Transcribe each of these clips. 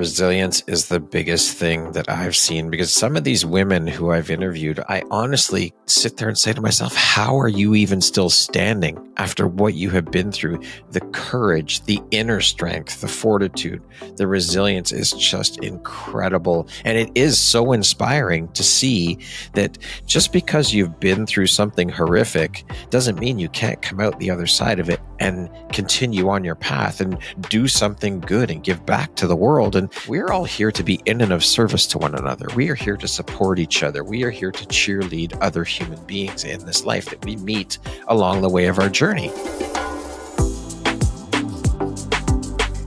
Resilience is the biggest thing that I've seen, because some of these women who I've interviewed, I honestly sit there and say to myself, how are you even still standing after what you have been through? The courage, the inner strength, the fortitude, the resilience is just incredible. And it is so inspiring to see that just because you've been through something horrific doesn't mean you can't come out the other side of it and continue on your path and do something good and give back to the world. And we're all here to be in and of service to one another. We are here to support each other. We are here to cheerlead other human beings in this life that we meet along the way of our journey.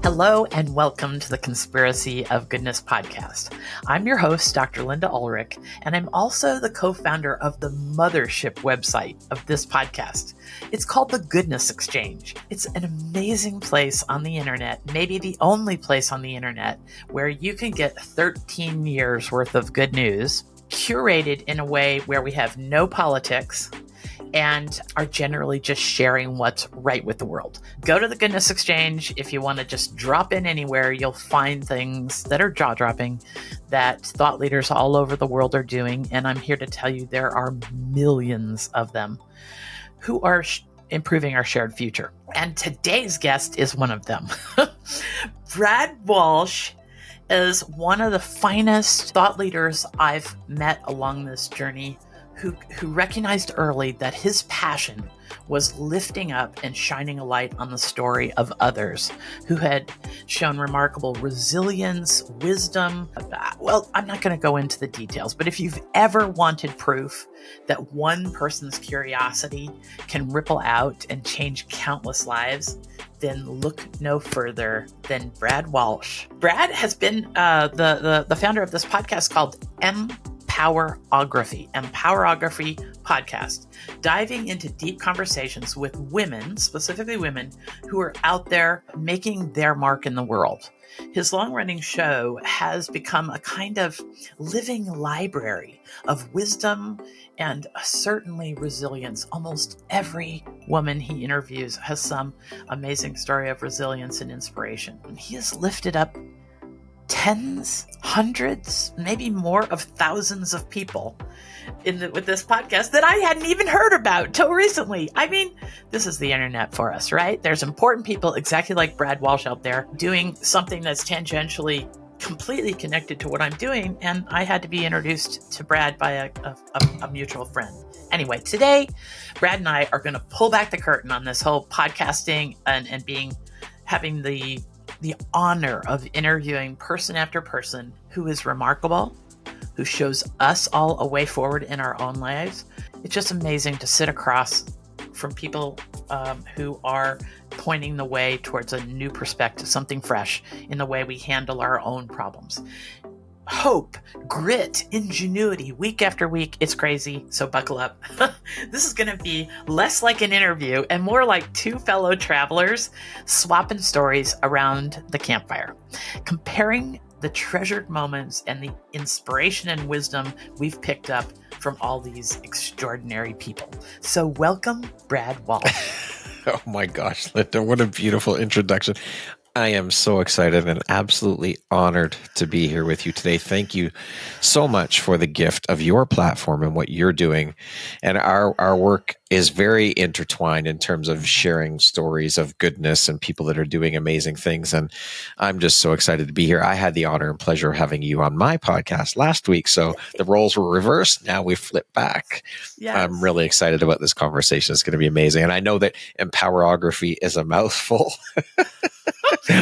Hello and welcome to the Conspiracy of Goodness podcast. I'm your host, Dr. Linda Ulrich, and I'm also the co-founder of the mothership website of this podcast. It's called the Goodness Exchange. It's an amazing place on the internet, maybe the only place on the internet, where you can get 13 years worth of good news, curated in a way where we have no politics, and are generally just sharing what's right with the world. Go to the Goodness Exchange. If you want to just drop in anywhere, you'll find things that are jaw-dropping that thought leaders all over the world are doing. And I'm here to tell you there are millions of them who are improving our shared future. And today's guest is one of them. Brad Walsh is one of the finest thought leaders I've met along this journey, who recognized early that his passion was lifting up and shining a light on the story of others who had shown remarkable resilience, wisdom. Well, I'm not going to go into the details, but if you've ever wanted proof that one person's curiosity can ripple out and change countless lives, then look no further than Brad Walsh. Brad has been the founder of this podcast called Empowerography Podcast, diving into deep conversations with women, specifically women who are out there making their mark in the world. His long-running show has become a kind of living library of wisdom and certainly resilience. Almost every woman he interviews has some amazing story of resilience and inspiration. And he has lifted up tens, hundreds, maybe more of thousands of people with this podcast that I hadn't even heard about till recently. I mean, this is the internet for us, right? There's important people exactly like Brad Walsh out there doing something that's tangentially completely connected to what I'm doing, and I had to be introduced to Brad by a mutual friend. Anyway, today, Brad and I are going to pull back the curtain on this whole podcasting and having the honor of interviewing person after person who is remarkable, who shows us all a way forward in our own lives. It's just amazing to sit across from people who are pointing the way towards a new perspective, something fresh in the way we handle our own problems. Hope, grit, ingenuity, week after week. It's crazy, so buckle up. This is going to be less like an interview and more like two fellow travelers swapping stories around the campfire, comparing the treasured moments and the inspiration and wisdom we've picked up from all these extraordinary people. So welcome, Brad Walsh. Oh my gosh, Linda, what a beautiful introduction. I am so excited and absolutely honored to be here with you today. Thank you so much for the gift of your platform and what you're doing. And our work is very intertwined in terms of sharing stories of goodness and people that are doing amazing things. And I'm just so excited to be here. I had the honor and pleasure of having you on my podcast last week. So the roles were reversed. Now we flip back. Yes. I'm really excited about this conversation. It's going to be amazing. And I know that Empowerography is a mouthful.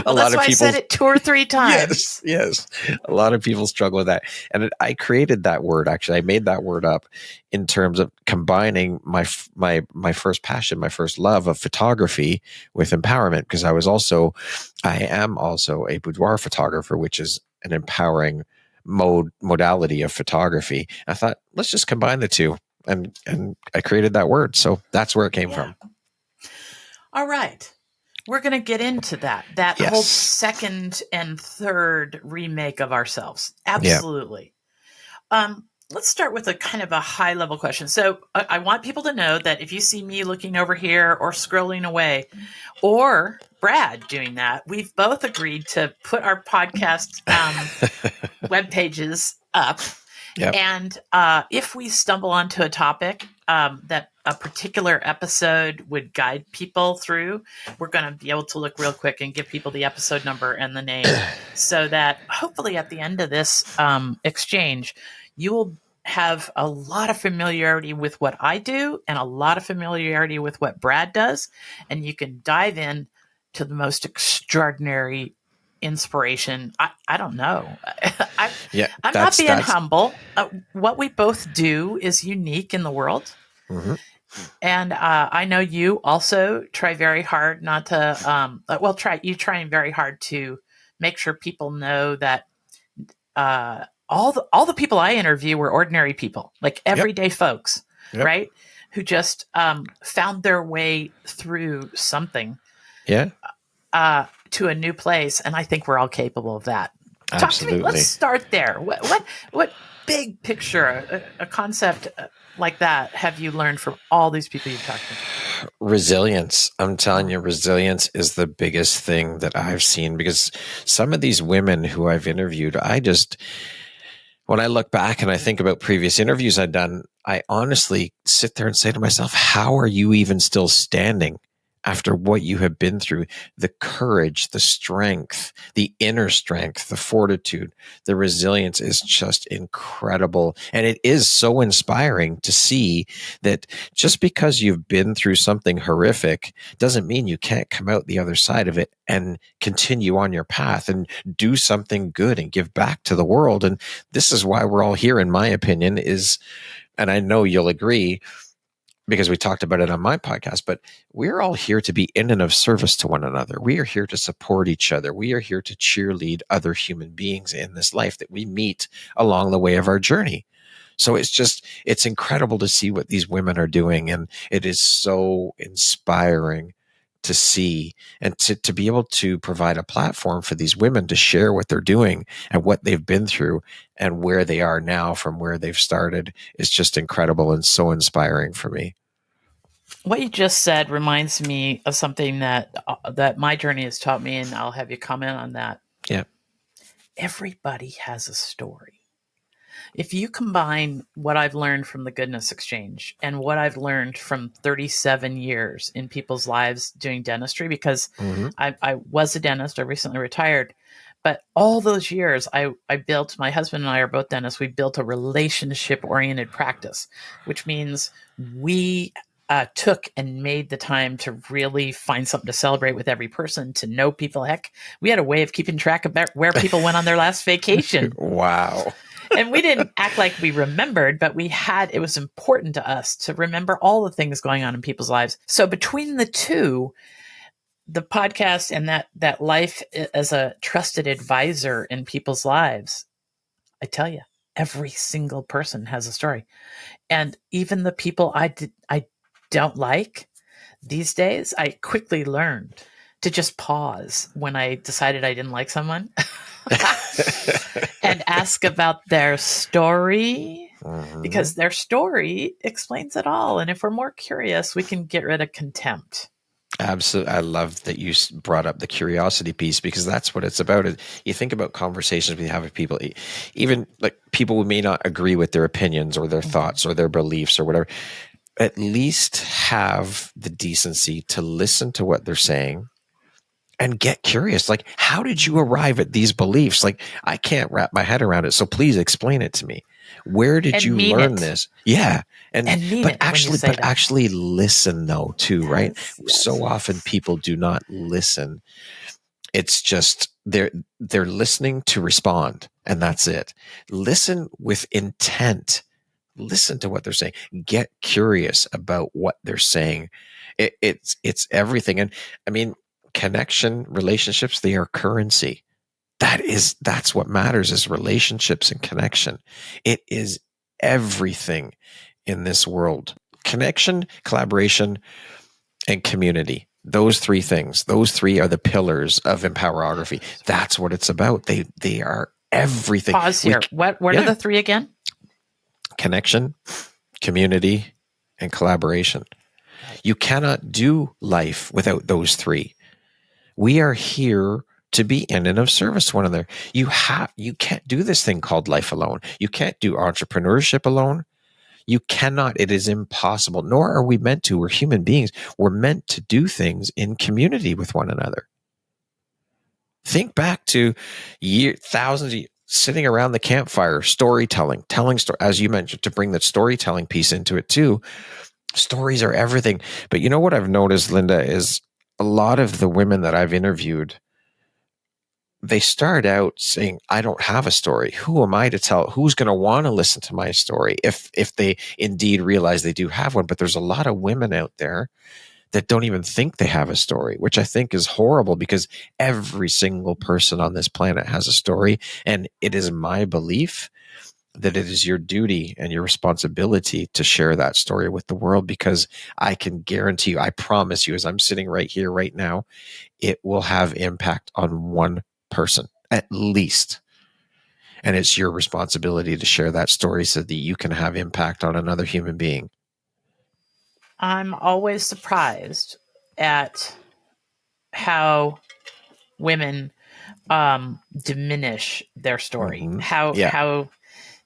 Well, that's why I said it 2 or 3 times. Yes. A lot of people struggle with that. And I created that word, actually. I made that word up in terms of combining my first passion, my first love of photography with empowerment, because I am also a boudoir photographer, which is an empowering modality of photography. I thought, let's just combine the two. And I created that word. So that's where it came from. All right. We're going to get into that yes. Whole second and third remake of ourselves. Absolutely. Yeah. Let's start with a kind of a high level question. So I want people to know that if you see me looking over here or scrolling away, or Brad doing that. We've both agreed to put our podcast web pages up. Yep. And if we stumble onto a topic that a particular episode would guide people through, we're going to be able to look real quick and give people the episode number and the name so that hopefully at the end of this exchange, you will have a lot of familiarity with what I do and a lot of familiarity with what Brad does. And you can dive in to the most extraordinary inspiration. I don't know. I'm not being humble. What we both do is unique in the world. Mm-hmm. And I know you also try very hard not to, trying very hard to make sure people know that all the people I interview were ordinary people, like everyday folks, right? Who just found their way through something. Yeah. To a new place, and I think we're all capable of that. Absolutely. Talk to me. Let's start there. What big picture, a concept like that have you learned from all these people you've talked to? Resilience. I'm telling you, resilience is the biggest thing that I've seen, because some of these women who I've interviewed, when I look back and I think about previous interviews I've done, I honestly sit there and say to myself, how are you even still standing after what you have been through? The courage, the strength, the inner strength, the fortitude, the resilience is just incredible. And it is so inspiring to see that just because you've been through something horrific doesn't mean you can't come out the other side of it and continue on your path and do something good and give back to the world. And this is why we're all here, in my opinion, and I know you'll agree, because we talked about it on my podcast, but we're all here to be in and of service to one another. We are here to support each other. We are here to cheerlead other human beings in this life that we meet along the way of our journey. So it's incredible to see what these women are doing. And it is so inspiring to see and to be able to provide a platform for these women to share what they're doing and what they've been through and where they are now from where they've started is just incredible and so inspiring for me. What you just said reminds me of something that my journey has taught me, and I'll have you comment on that. Yeah. Everybody has a story. If you combine what I've learned from the Goodness Exchange and what I've learned from 37 years in people's lives doing dentistry, because I was a dentist, I recently retired, but all those years I built, my husband and I are both dentists, we built a relationship-oriented practice, which means we took and made the time to really find something to celebrate with every person, to know people. Heck, we had a way of keeping track of where people went on their last vacation. Wow. And we didn't act like we remembered, but it was important to us to remember all the things going on in people's lives. So between the two, the podcast and that life as a trusted advisor in people's lives, I tell you, every single person has a story. And even the people I don't like these days, I quickly learned to just pause when I decided I didn't like someone and ask about their story, because their story explains it all. And if we're more curious, we can get rid of contempt. Absolutely. I love that you brought up the curiosity piece, because that's what it's about. You think about conversations we have with people, even like people who may not agree with their opinions or their thoughts or their beliefs or whatever, at least have the decency to listen to what they're saying and get curious. Like, how did you arrive at these beliefs? Like, I can't wrap my head around it. So please explain it to me. Where did you learn this? Yeah. But actually listen though too, right? Yes. So often people do not listen. It's just they're listening to respond, and that's it. Listen with intent. Listen to what they're saying. Get curious about what they're saying. It's everything. And I mean, connection, relationships, they are currency. That's what matters, is relationships and connection. It is everything in this world. Connection, collaboration, and community. Those three things. Those three are the pillars of Empowerography. That's what it's about. They are everything. Pause here. What are the three again? Connection, community, and collaboration. You cannot do life without those three. We are here to be in and of service to one another. You can't do this thing called life alone. You can't do entrepreneurship alone. You cannot. It is impossible. Nor are we meant to. We're human beings. We're meant to do things in community with one another. Think back to thousands of years, sitting around the campfire, storytelling, telling stories, as you mentioned, to bring the storytelling piece into it too. Stories are everything. But you know what I've noticed, Linda, is a lot of the women that I've interviewed, they start out saying, I don't have a story. Who am I to tell? Who's going to want to listen to my story if they indeed realize they do have one? But there's a lot of women out there that don't even think they have a story, which I think is horrible, because every single person on this planet has a story. And it is my belief that it is your duty and your responsibility to share that story with the world, because I can guarantee you, I promise you, as I'm sitting right here, right now, it will have impact on one person at least. And it's your responsibility to share that story so that you can have impact on another human being. I'm always surprised at how women diminish their story, how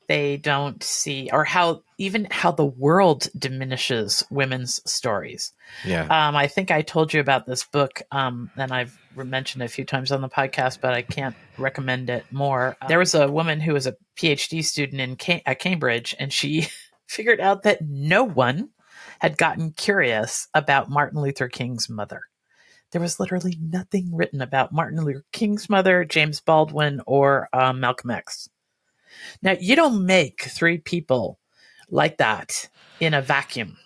they don't see, or how the world diminishes women's stories. Yeah. I think I told you about this book, and I've mentioned it a few times on the podcast, but I can't recommend it more. There was a woman who was a PhD student at Cambridge, and she figured out that no one had gotten curious about Martin Luther King's mother. There was literally nothing written about Martin Luther King's mother, James Baldwin, or Malcolm X. Now, you don't make three people like that in a vacuum.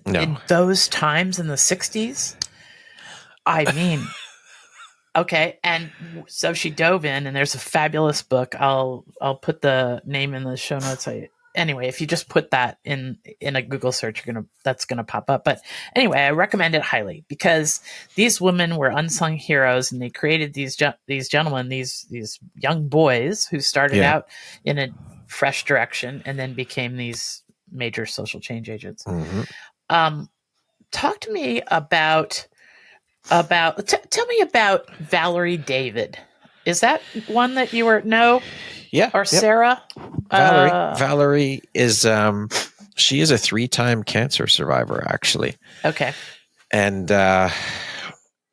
No. In those times in the 60s, I mean, okay. And so she dove in, and there's a fabulous book. I'll put the name in the show notes. Anyway, if you just put that in a Google search, that's gonna pop up. But anyway, I recommend it highly, because these women were unsung heroes, and they created these gentlemen, these young boys who started out in a fresh direction and then became these major social change agents. Mm-hmm. Talk to me about tell me about Valerie David. Is that one that you were or Sarah? Valerie is she is a 3-time cancer survivor, actually. Okay. And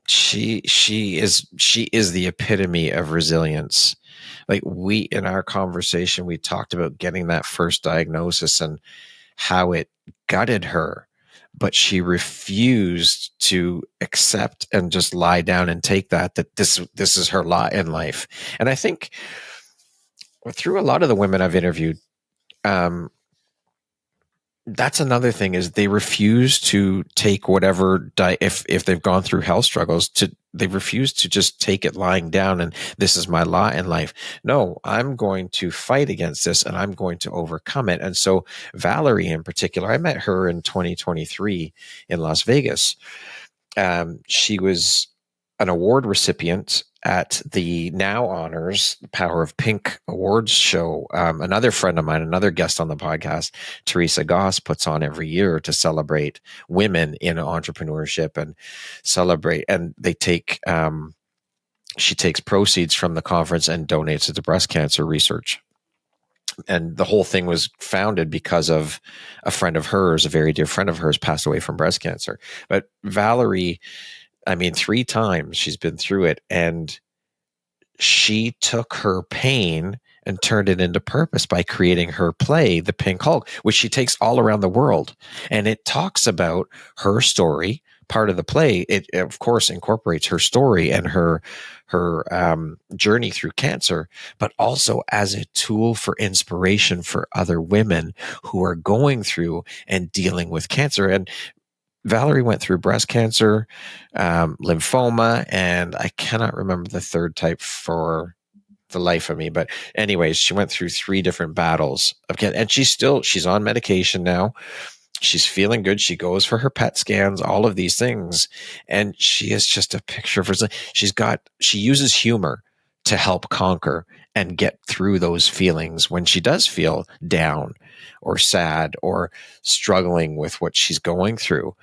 she is the epitome of resilience. Like, in our conversation, we talked about getting that first diagnosis and how it gutted her, but she refused to accept and just lie down and take that this is her lot in life. And I think through a lot of the women I've interviewed, that's another thing, is they refuse to take whatever if they've gone through health struggles, they refuse to just take it lying down and this is my lot in life. No, I'm going to fight against this and I'm going to overcome it. And so Valerie in particular, I met her in 2023 in Las Vegas. She was an award recipient at the Now Honors Power of Pink Awards show. Another friend of mine, another guest on the podcast, Teresa Goss, puts on every year to celebrate women in entrepreneurship and celebrate. And they take, she takes proceeds from the conference and donates it to breast cancer research. And the whole thing was founded because of a friend of hers, a very dear friend of hers, passed away from breast cancer. But Valerie, 3 times she's been through it, and she took her pain and turned it into purpose by creating her play, The Pink Hulk, which she takes all around the world. And it talks about her story. Part of the play, it of course incorporates her story and her journey through cancer, but also as a tool for inspiration for other women who are going through and dealing with cancer. And Valerie went through breast cancer, lymphoma, and I cannot remember the third type for the life of me. But anyways, she went through 3 different battles. And she's on medication now. She's feeling good. She goes for her PET scans, all of these things. And she is just a picture of her. She uses humor to help conquer and get through those feelings when she does feel down or sad or struggling with what she's going through.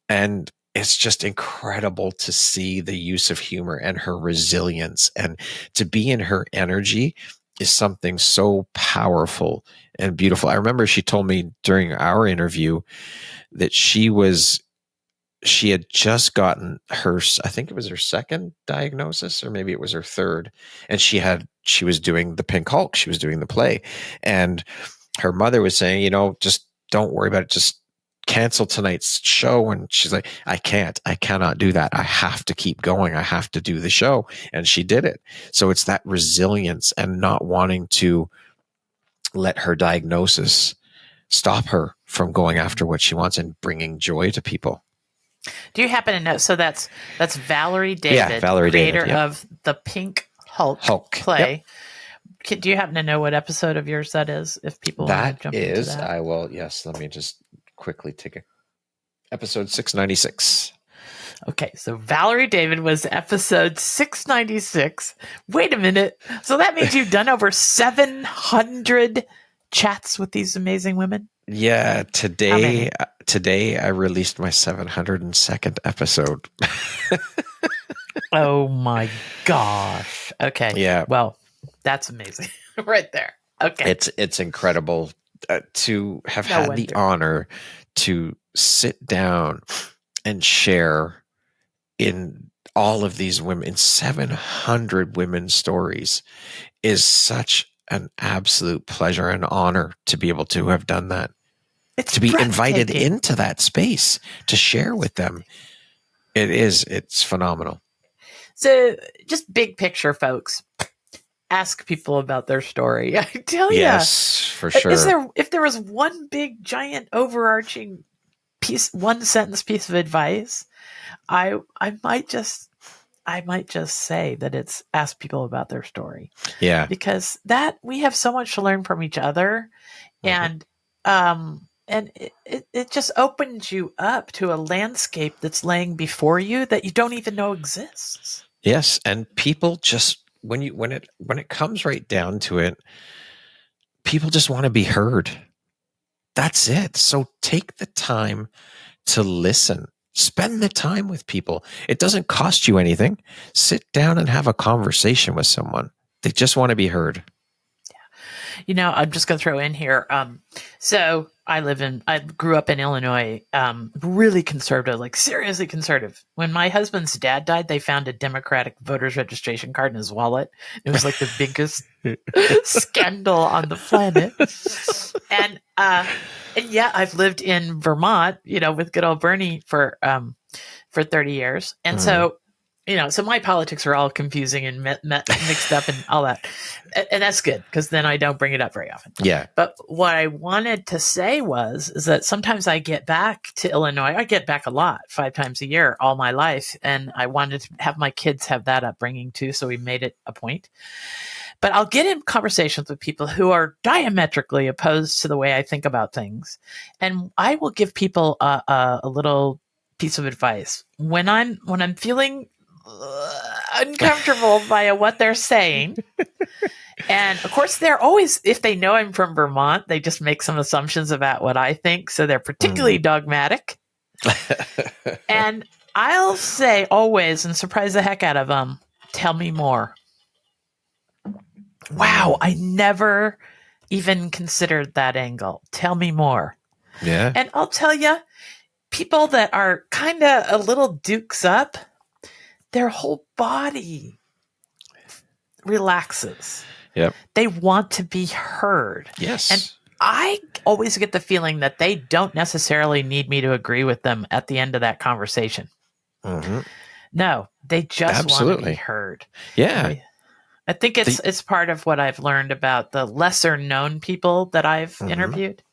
And it's just incredible to see the use of humor and her resilience, and to be in her energy is something so powerful and beautiful. I remember she told me during our interview that she had just gotten I think it was her second diagnosis, or maybe it was her third. And she was doing the Pink Hulk. She was doing the play. And her mother was saying, just don't worry about it. Just cancel tonight's show. And she's like, I cannot do that. I have to keep going. I have to do the show. And she did it. So it's that resilience and not wanting to let her diagnosis stop her from going after what she wants and bringing joy to people. Do you happen to know? So that's Valerie David, Valerie creator David, of the Pink Hulk play. Yep. Do you happen to know what episode of yours that is? If people want to jump into that, I will. Yes, let me just quickly take episode 696. Okay, so Valerie David was episode 696. Wait a minute. So that means you've done over 700 chats with these amazing women? Yeah, today I released my 702nd episode. Oh my gosh. Okay. Yeah. Well, that's amazing right there. Okay. It's incredible to have had the honor to sit down and share in all of these women, in 700 women's stories, is such an absolute pleasure and honor to be able to have done that. It's to be invited into that space to share with them. It's phenomenal. So just big picture, folks, ask people about their story. I tell you. Yes, for sure. If there was one big, giant, overarching one sentence piece of advice, I might just say that it's ask people about their story. Yeah. Because we have so much to learn from each other. Mm-hmm. And it just opens you up to a landscape that's laying before you that you don't even know exists. Yes, and people just when it comes right down to it, people just want to be heard. That's it. So take the time to listen. Spend the time with people. It doesn't cost you anything. Sit down and have a conversation with someone. They just want to be heard. Yeah. I'm just going to throw in here. So I grew up in Illinois, really conservative, like seriously conservative. When my husband's dad died, they found a Democratic voter's registration card in his wallet. It was like the biggest scandal on the planet. And yeah, I've lived in Vermont, with good old Bernie for 30 years. And so my politics are all confusing and mixed up and all that. And that's good because then I don't bring it up very often. Yeah. But what I wanted to say is that sometimes I get back to Illinois. I get back a lot, 5 times a year, all my life. And I wanted to have my kids have that upbringing too. So we made it a point. But I'll get in conversations with people who are diametrically opposed to the way I think about things. And I will give people a little piece of advice. When I'm feeling uncomfortable by what they're saying. And of course, they're always, if they know I'm from Vermont, they just make some assumptions about what I think. So they're particularly dogmatic. And I'll say always, and surprise the heck out of them, tell me more. Wow, I never even considered that angle. Tell me more. Yeah. And I'll tell you, people that are kind of a little dukes up, their whole body relaxes. Yep. They want to be heard. Yes. And I always get the feeling that they don't necessarily need me to agree with them at the end of that conversation. Mm-hmm. No, they just want to be heard. Yeah. I think it's part of what I've learned about the lesser known people that I've interviewed.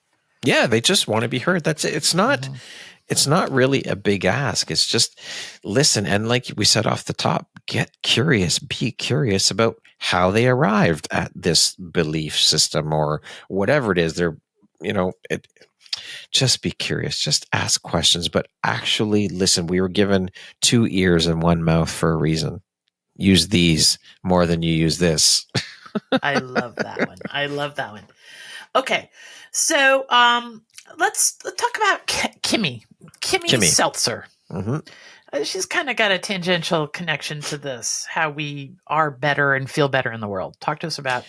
Yeah, they just want to be heard. That's it. It's not really a big ask. It's just listen. And like we said off the top, get curious, be curious about how they arrived at this belief system or whatever it is. Just be curious, just ask questions, but actually listen. We were given 2 ears and 1 mouth for a reason. Use these more than you use this. I love that one. Okay. So, let's talk about Kimmy Seltzer. Hmm. She's kind of got a tangential connection to this, how we are better and feel better in the world. Talk to us about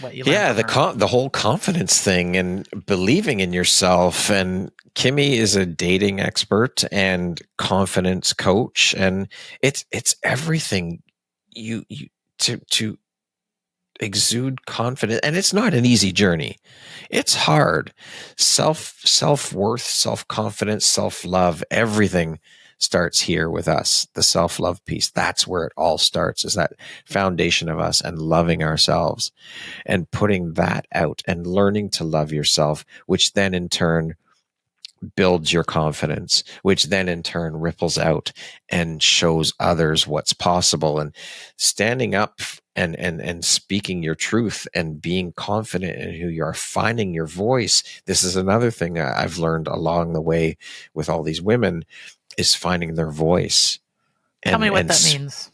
what you learned Yeah, from her. the whole confidence thing and believing in yourself. And Kimmy is a dating expert and confidence coach, and it's everything you to exude confidence. And it's not an easy journey. It's hard. Self-worth, self-confidence, self-love, everything starts here with us. The self-love piece, that's where it all starts, is that foundation of us and loving ourselves and putting that out and learning to love yourself, which then in turn builds your confidence, which then in turn ripples out and shows others what's possible. And standing up and speaking your truth and being confident in who you are, finding your voice. This is another thing I've learned along the way with all these women, is finding their voice. Tell me what And that means.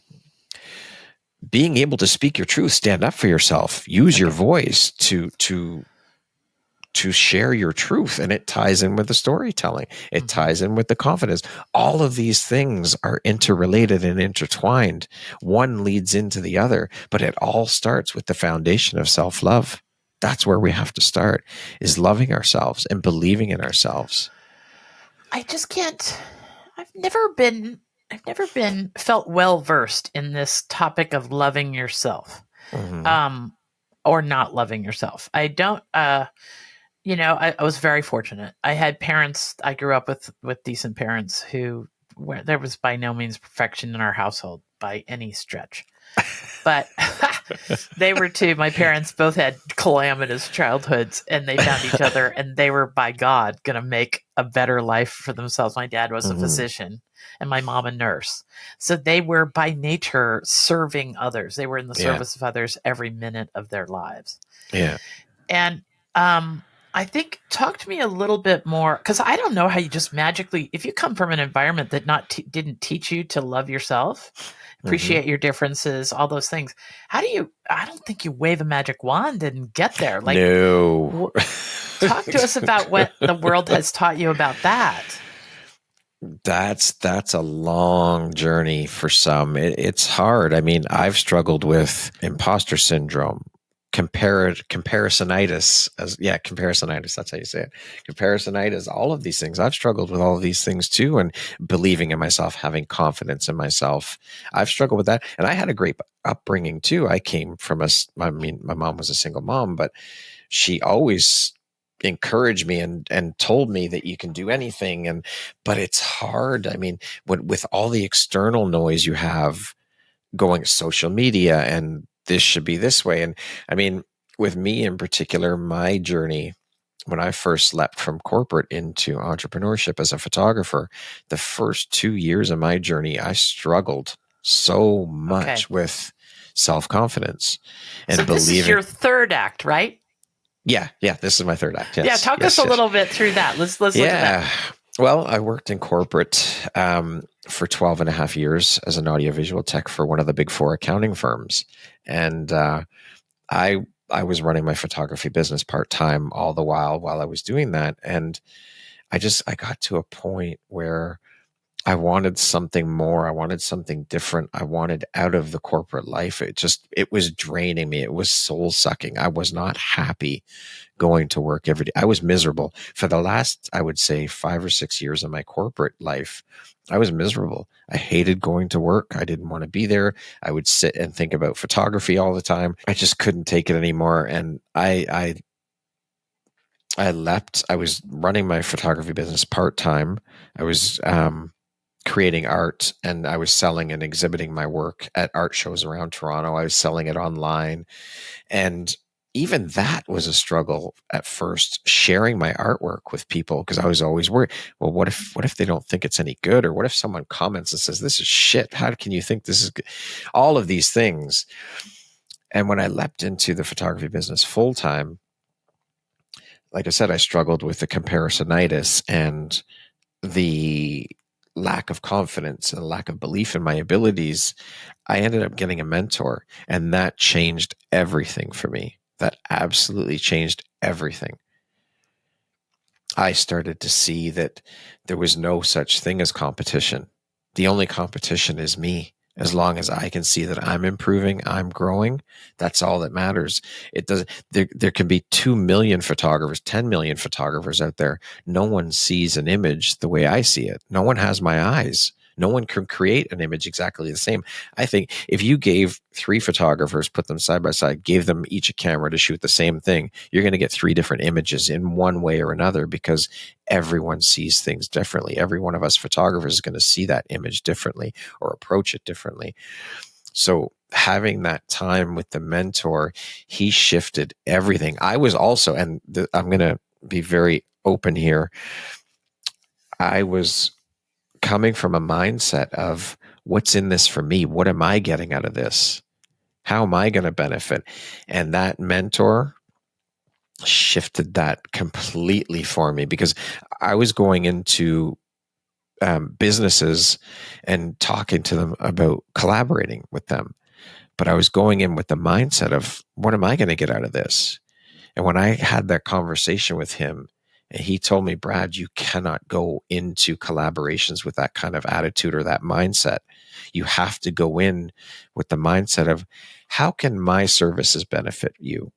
being able to speak your truth, stand up for yourself, use your voice to share your truth. And it ties in with the storytelling. It ties in with the confidence. All of these things are interrelated and intertwined. One leads into the other, but it all starts with the foundation of self-love. That's where we have to start, is loving ourselves and believing in ourselves. I just can't. I've never been felt well versed in this topic of loving yourself, or not loving yourself. I don't. I was very fortunate. I had parents. I grew up with decent parents who there was by no means perfection in our household by any stretch, but they were too. My parents both had calamitous childhoods, and they found each other, and they were, by God, going to make a better life for themselves. My dad was a physician, and my mom a nurse, so they were by nature serving others. They were in the service of others every minute of their lives. Yeah, and I think, talk to me a little bit more, because I don't know how you just magically, if you come from an environment that didn't teach you to love yourself, appreciate your differences, all those things. How do you? I don't think you wave a magic wand and get there. Like, no. Talk to us about what the world has taught you about that. That's a long journey for some. It's hard. I mean, I've struggled with imposter syndrome, comparisonitis. Comparisonitis. That's how you say it. Comparisonitis. All of these things. I've struggled with all of these things too, and believing in myself, having confidence in myself. I've struggled with that, and I had a great upbringing too. I came from my mom was a single mom, but she always encouraged me and told me that you can do anything. But it's hard. I mean, with all the external noise you have going, social media, and this should be this way. And I mean, with me in particular, my journey, when I first leapt from corporate into entrepreneurship as a photographer, the first 2 years of my journey, I struggled so much with self-confidence and believing. This is your third act, right? Yeah, this is my third act. Yes. Yeah, talk us a little bit through that. Let's look at that. Well, I worked in corporate for 12 and a half years as an audiovisual tech for one of the big four accounting firms. And I was running my photography business part-time all the while I was doing that. And I got to a point where I wanted something more. I wanted something different. I wanted out of the corporate life. It was draining me. It was soul sucking. I was not happy going to work every day. I was miserable for the last, I would say, 5 or 6 years of my corporate life. I was miserable. I hated going to work. I didn't want to be there. I would sit and think about photography all the time. I just couldn't take it anymore. And I left. I was running my photography business part-time. I was, creating art, and I was selling and exhibiting my work at art shows around Toronto. I was selling it online. And even that was a struggle at first, sharing my artwork with people, because I was always worried, well, what if they don't think it's any good? Or what if someone comments and says, this is shit? How can you think this is good? All of these things. And when I leapt into the photography business full time, like I said, I struggled with the comparisonitis and the lack of confidence and lack of belief in my abilities. I ended up getting a mentor, and that changed everything for me. That absolutely changed everything. I started to see that there was no such thing as competition. The only competition is me. As long as I can see that I'm improving, I'm growing, that's all that matters. It doesn't. There can be 2 million photographers, 10 million photographers out there. No one sees an image the way I see it. No one has my eyes. No one can create an image exactly the same. I think if you gave 3 photographers, put them side by side, gave them each a camera to shoot the same thing, you're going to get 3 different images in one way or another, because everyone sees things differently. Every one of us photographers is going to see that image differently or approach it differently. So having that time with the mentor, he shifted everything. I was also, and I'm going to be very open here, I was coming from a mindset of, what's in this for me? What am I getting out of this? How am I going to benefit? And that mentor shifted that completely for me, because I was going into businesses and talking to them about collaborating with them. But I was going in with the mindset of, what am I going to get out of this? And when I had that conversation with him, and he told me, Brad, you cannot go into collaborations with that kind of attitude or that mindset. You have to go in with the mindset of, how can my services benefit you,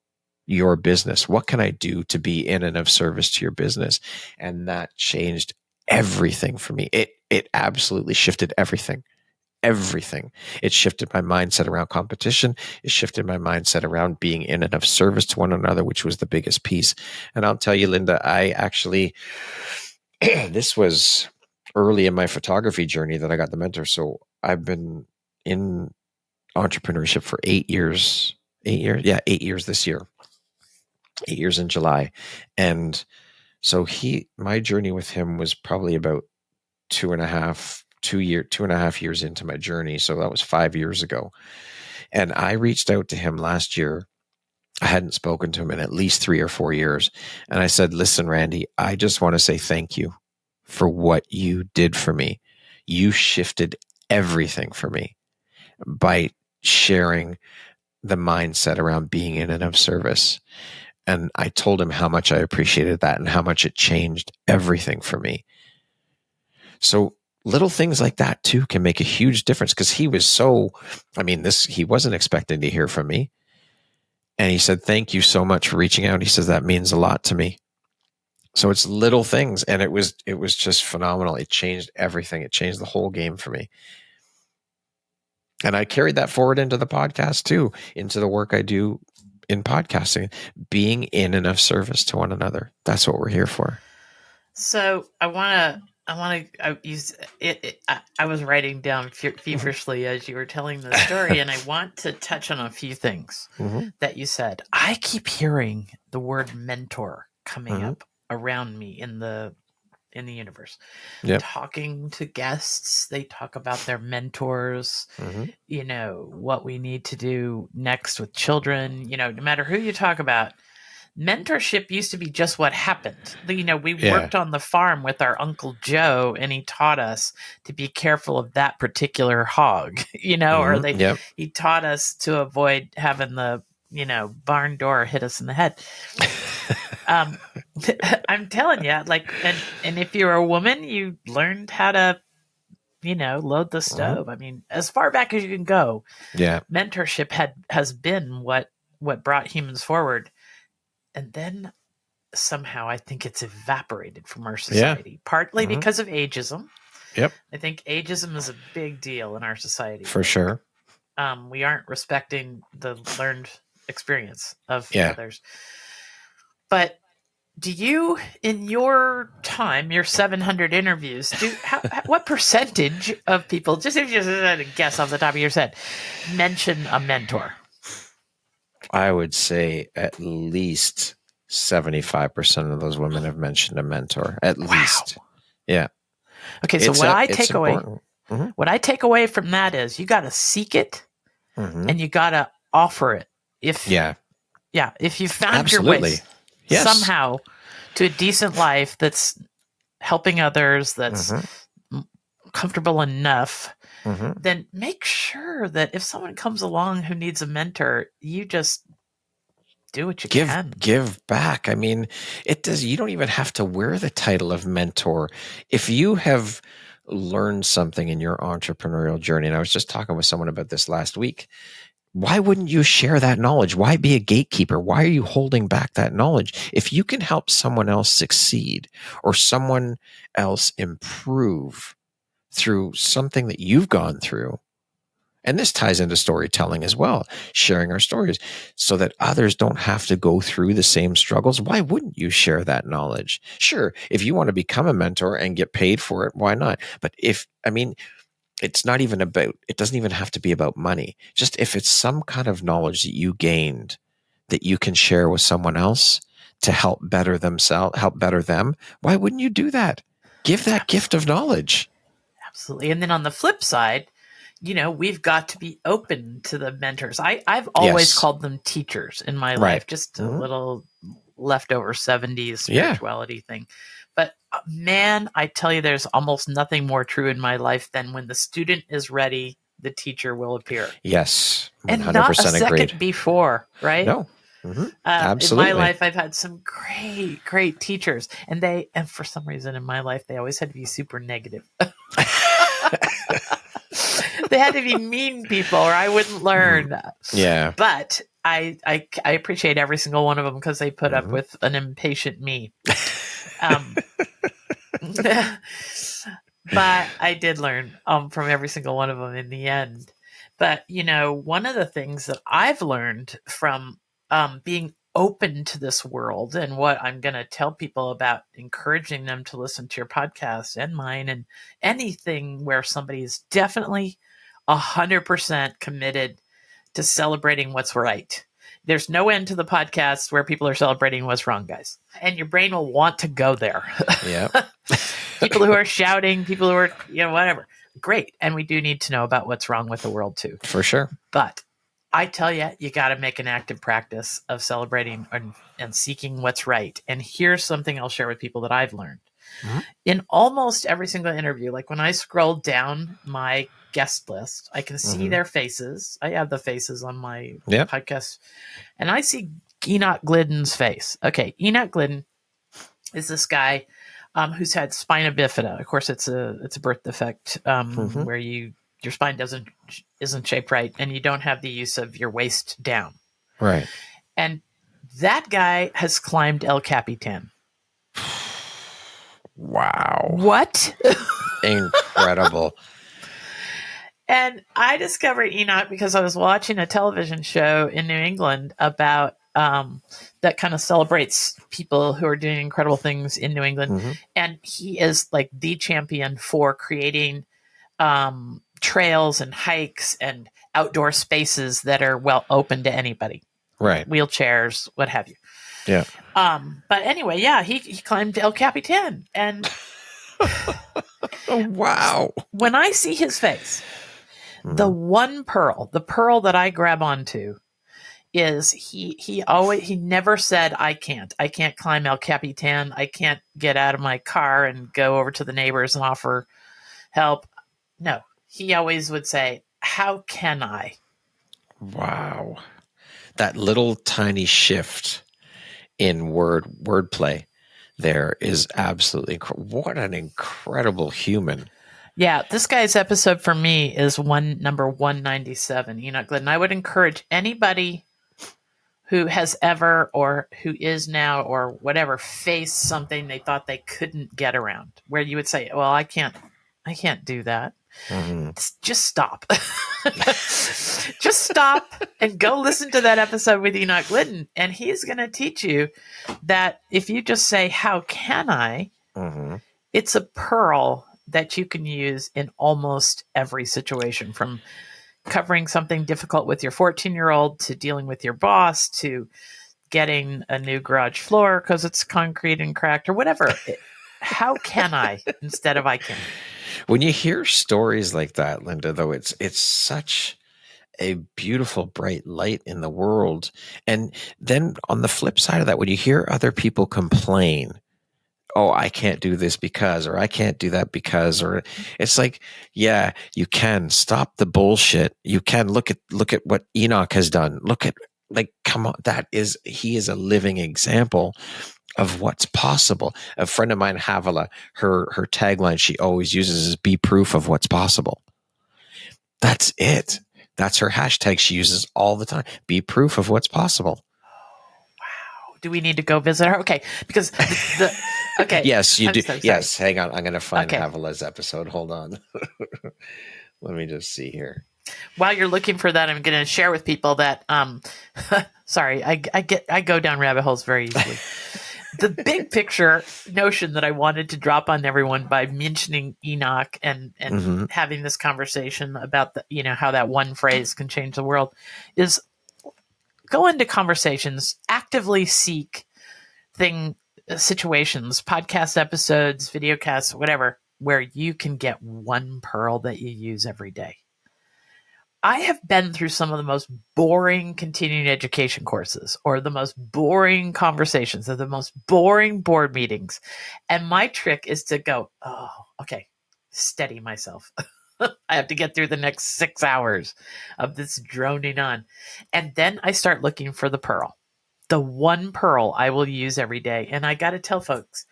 your business? What can I do to be in and of service to your business? And that changed everything for me. It absolutely shifted everything. Everything. It shifted my mindset around competition. It shifted my mindset around being in and of service to one another, which was the biggest piece. And I'll tell you, Linda, I actually, this was early in my photography journey that I got the mentor. So I've been in entrepreneurship for 8 years. 8 years? Yeah, 8 years this year. 8 years in July. And so my journey with him was probably about 2.5 years into my journey. So that was 5 years ago. And I reached out to him last year. I hadn't spoken to him in at least 3 or 4 years. And I said, listen, Randy, I just want to say thank you for what you did for me. You shifted everything for me by sharing the mindset around being in and of service. And I told him how much I appreciated that and how much it changed everything for me. So little things like that too can make a huge difference, because he was he wasn't expecting to hear from me. And he said, thank you so much for reaching out. He says, that means a lot to me. So it's little things. And it was just phenomenal. It changed everything. It changed the whole game for me. And I carried that forward into the podcast too, into the work I do in podcasting, being in and of service to one another. That's what we're here for. So I use it. I was writing down feverishly as you were telling the story, and I want to touch on a few things that you said. I keep hearing the word mentor coming up around me in the universe. Yep. Talking to guests, they talk about their mentors, what we need to do next with children, no matter who you talk about. Mentorship used to be just what happened. We worked on the farm with our Uncle Joe, and he taught us to be careful of that particular hog, he taught us to avoid having the, barn door hit us in the head. I'm telling you, and if you're a woman, you learned how to, load the stove. I mean, as far back as you can go. Yeah. Mentorship has been what brought humans forward. And then somehow I think it's evaporated from our society, partly because of ageism. Yep. I think ageism is a big deal in our society. For sure. We aren't respecting the learned experience of others. But do you, in your time, your 700 interviews, what percentage of people, just if you had to guess off the top of your head, mention a mentor? I would say at least 75% of those women have mentioned a mentor. At least. Yeah. Okay, so what I take away from that is you got to seek it and you got to offer it. If you found your way somehow to a decent life that's helping others, that's comfortable enough, then make sure that if someone comes along who needs a mentor, you just do what you can. Give back. I mean, you don't even have to wear the title of mentor. If you have learned something in your entrepreneurial journey, and I was just talking with someone about this last week, why wouldn't you share that knowledge? Why be a gatekeeper? Why are you holding back that knowledge? If you can help someone else succeed or someone else improve through something that you've gone through, and this ties into storytelling as well, sharing our stories so that others don't have to go through the same struggles. Why wouldn't you share that knowledge? Sure, if you want to become a mentor and get paid for it, why not? But it's not even about, it doesn't even have to be about money. Just if it's some kind of knowledge that you gained that you can share with someone else to help better them, why wouldn't you do that? Give that gift of knowledge. Absolutely. And then on the flip side, we've got to be open to the mentors. I've always called them teachers in my life, just a little leftover 70s spirituality thing. But man, I tell you, there's almost nothing more true in my life than when the student is ready, the teacher will appear. Yes, 100% and not a second agreed. Before, right? No. Absolutely. In my life, I've had some great teachers, and for some reason in my life, they always had to be super negative. They had to be mean people, or I wouldn't learn. Yeah. But I appreciate every single one of them because they put up with an impatient me. But I did learn from every single one of them in the end. But, one of the things that I've learned from being open to this world, and what I'm going to tell people about encouraging them to listen to your podcast and mine, and anything where somebody is definitely 100% committed to celebrating what's right. There's no end to the podcast where people are celebrating what's wrong, guys. And your brain will want to go there. Yeah. People who are shouting, people who are, whatever. Great. And we do need to know about what's wrong with the world too. For sure. But I tell you, you got to make an active practice of celebrating and seeking what's right. And here's something I'll share with people that I've learned. In almost every single interview, like when I scroll down my guest list, I can see their faces. I have the faces on my podcast, and I see Enoch Glidden's face. Okay, Enoch Glidden is this guy who's had spina bifida. Of course, it's a birth defect where your spine isn't shaped right, and you don't have the use of your waist down. Right. And that guy has climbed El Capitan. Wow. What? Incredible. And I discovered Enoch because I was watching a television show in New England about that kind of celebrates people who are doing incredible things in New England. And he is like the champion for creating trails and hikes and outdoor spaces that are well open to anybody. Right. Wheelchairs, what have you. Yeah. But anyway, he climbed El Capitan. And oh, wow. When I see his face, the pearl that I grab onto is he never said, I can't climb El Capitan. I can't get out of my car and go over to the neighbors and offer help. No, he always would say, how can I? Wow. That little tiny shift in wordplay there is absolutely what an incredible human. Yeah, this guy's episode for me is number 197, Enoch Glidden. I would encourage anybody who has ever or who is now or whatever faced something they thought they couldn't get around, where you would say, well, I can't do that. Just stop. Just stop and go listen to that episode with Enoch Glidden. And he's going to teach you that if you just say, how can I? It's a pearl that you can use in almost every situation, from covering something difficult with your 14-year-old to dealing with your boss to getting a new garage floor because it's concrete and cracked or whatever. How can I instead of I can? When you hear stories like that, Linda, though, it's such a beautiful, bright light in the world. And then on the flip side of that, when you hear other people complain, oh, I can't do this because, or I can't do that because, or it's like, yeah, you can stop the bullshit. You can look at what Enoch has done. Look at Like, come on, he is a living example of what's possible. A friend of mine, Havala, her tagline she always uses is "Be proof of what's possible." That's it. That's her hashtag she uses all the time. Be proof of what's possible. Wow. Do we need to go visit her? Okay, because okay. Yes, you do. So yes, hang on. I'm going to find Okay. Havala's episode. Hold on. Let me just see here. While you're looking for that, I'm going to share with people that sorry, I go down rabbit holes very easily. The big picture notion that I wanted to drop on everyone by mentioning Enoch and having this conversation about how that one phrase can change the world is go into conversations, actively seek situations, podcast episodes, videocasts, whatever, where you can get one pearl that you use every day. I have been through some of the most boring continuing education courses or the most boring conversations or the most boring board meetings. And my trick is to go, oh, okay, steady myself. I have to get through the next 6 hours of this droning on. And then I start looking for the pearl, the one pearl I will use every day. And I got to tell folks,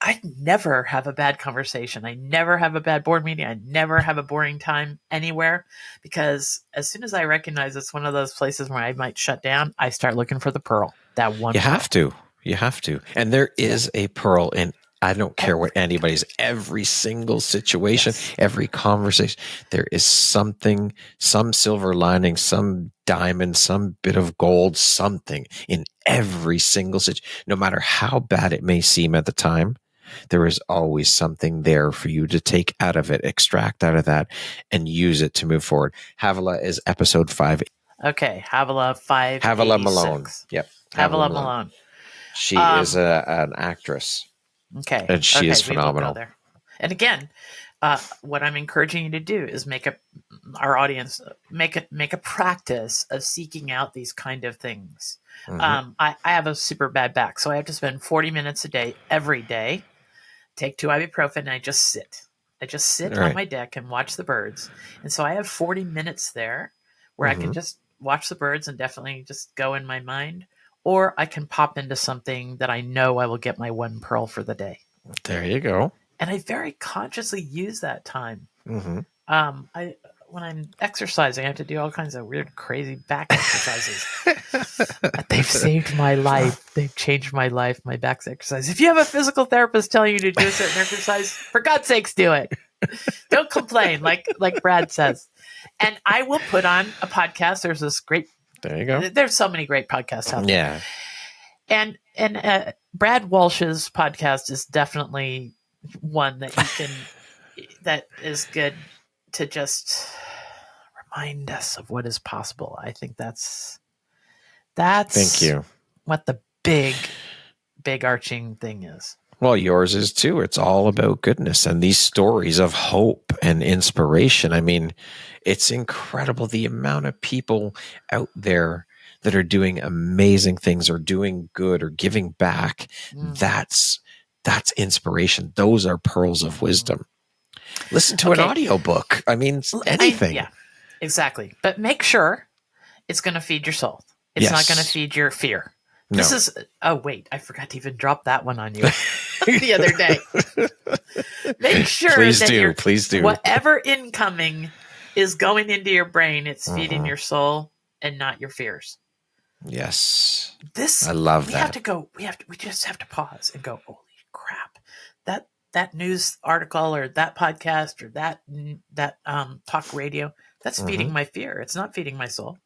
I never have a bad conversation. I never have a bad board meeting. I never have a boring time anywhere, because as soon as I recognize it's one of those places where I might shut down, I start looking for the pearl, that one. You have to. And there is a pearl in, I don't care what anybody's, every single situation, every conversation, there is something, some silver lining, some diamond, some bit of gold, something in every single situation. No matter how bad it may seem at the time, there is always something there for you to take out of it, extract out of that, and use it to move forward. Havala is episode 5. Okay, Havala 5. Havala Malone. Yep. Havala Malone. She is an actress. Okay. And she is phenomenal. There. And again, what I'm encouraging you to do is make a practice of seeking out these kind of things. I have a super bad back, so I have to spend 40 minutes a day, every day, take 2 ibuprofen, and I just sit. On my deck and watch the birds. And so I have 40 minutes there where I can just watch the birds and definitely just go in my mind. Or I can pop into something that I know I will get my one pearl for the day. There you go. And I very consciously use that time. When I'm exercising, I have to do all kinds of weird, crazy back exercises. They've saved my life. They've changed my life. My back's exercise. If you have a physical therapist telling you to do a certain exercise, for God's sakes, do it. Don't complain, like Brad says. And I will put on a podcast. There's this great. There you go. There's so many great podcasts out there. Yeah. And Brad Walsh's podcast is definitely one that you can, that is good to just remind us of what is possible. I think that's Thank you. What the big arching thing is. Well, yours is too. It's all about goodness and these stories of hope and inspiration. I mean, it's incredible the amount of people out there that are doing amazing things or doing good or giving back. That's inspiration. Those are pearls of wisdom. Listen to an audiobook. I mean, anything. Yeah, exactly. But make sure it's going to feed your soul. It's not going to feed your fear. This is, oh wait, I forgot to even drop that one on you the other day. Make sure please do. Whatever incoming is going into your brain, it's feeding your soul and not your fears. Yes. I love that. We just have to pause and go, holy crap. That news article or that podcast or that talk radio, that's feeding my fear. It's not feeding my soul.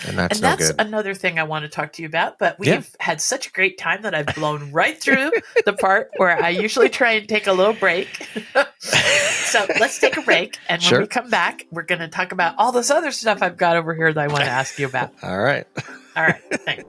And that's good. Another thing I want to talk to you about, but we've had such a great time that I've blown right through the part where I usually try and take a little break. So let's take a break. And when we come back, we're going to talk about all this other stuff I've got over here that I want to ask you about. All right. Thanks.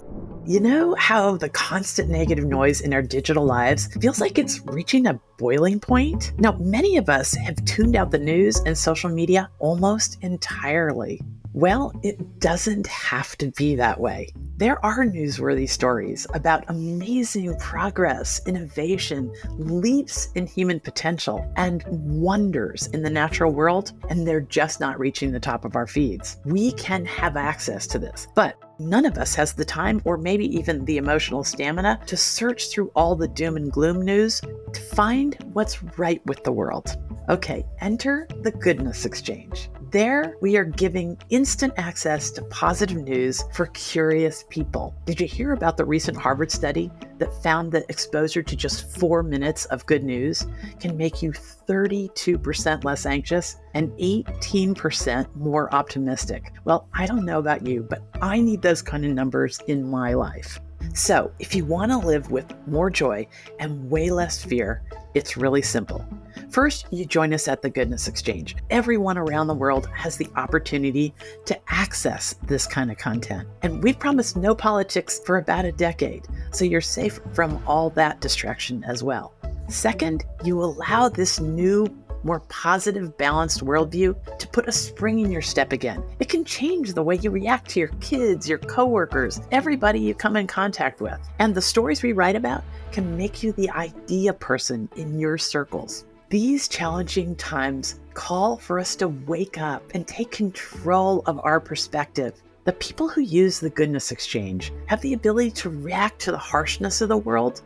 You know how the constant negative noise in our digital lives feels like it's reaching a boiling point? Now, many of us have tuned out the news and social media almost entirely. Well, it doesn't have to be that way. There are newsworthy stories about amazing progress, innovation, leaps in human potential, and wonders in the natural world, and they're just not reaching the top of our feeds. We can have access to this, but none of us has the time or maybe even the emotional stamina to search through all the doom and gloom news to find what's right with the world. Okay, enter the Goodness Exchange. There, we are giving instant access to positive news for curious people. Did you hear about the recent Harvard study that found that exposure to just 4 minutes of good news can make you 32% less anxious and 18% more optimistic? Well, I don't know about you, but I need those kind of numbers in my life. So, if you want to live with more joy and way less fear, it's really simple. First, you join us at the Goodness Exchange. Everyone around the world has the opportunity to access this kind of content. And we've promised no politics for about a decade, so you're safe from all that distraction as well. Second, you allow this new, more positive, balanced worldview to put a spring in your step again. It can change the way you react to your kids, your coworkers, everybody you come in contact with. And the stories we write about can make you the idea person in your circles. These challenging times call for us to wake up and take control of our perspective. The people who use the Goodness Exchange have the ability to react to the harshness of the world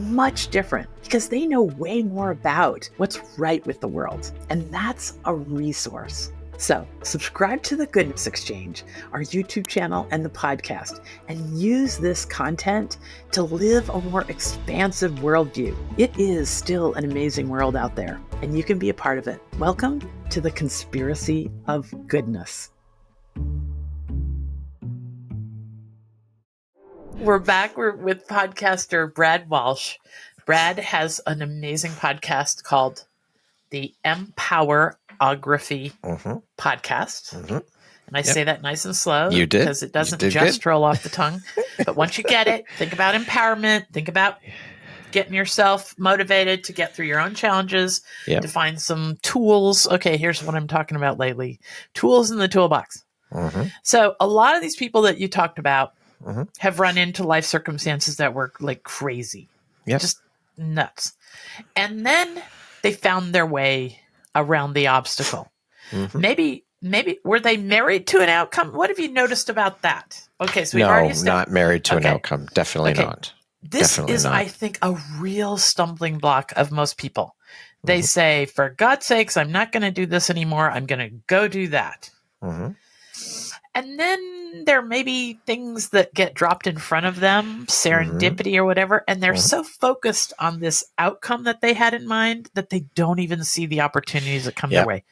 much different because they know way more about what's right with the world. And that's a resource. So subscribe to the Goodness Exchange, our YouTube channel and the podcast, and use this content to live a more expansive worldview. It is still an amazing world out there, and you can be a part of it. Welcome to the Conspiracy of Goodness. We're back. We're with podcaster Brad Walsh. Brad has an amazing podcast called the Empowerography Podcast. And I say that nice and slow. You did. Because it doesn't just roll off the tongue. But once you get it, think about empowerment. Think about getting yourself motivated to get through your own challenges, to find some tools. Okay, here's what I'm talking about lately. Tools in the toolbox. So a lot of these people that you talked about have run into life circumstances that were like crazy. Just nuts. And then they found their way around the obstacle. Maybe were they married to an outcome? What have you noticed about that? Okay, so we've already not married to an outcome. Definitely not. This is, I think, a real stumbling block of most people. They say, for God's sakes, I'm not going to do this anymore. I'm going to go do that. And then there may be things that get dropped in front of them, serendipity or whatever, and they're so focused on this outcome that they had in mind that they don't even see the opportunities that come their way.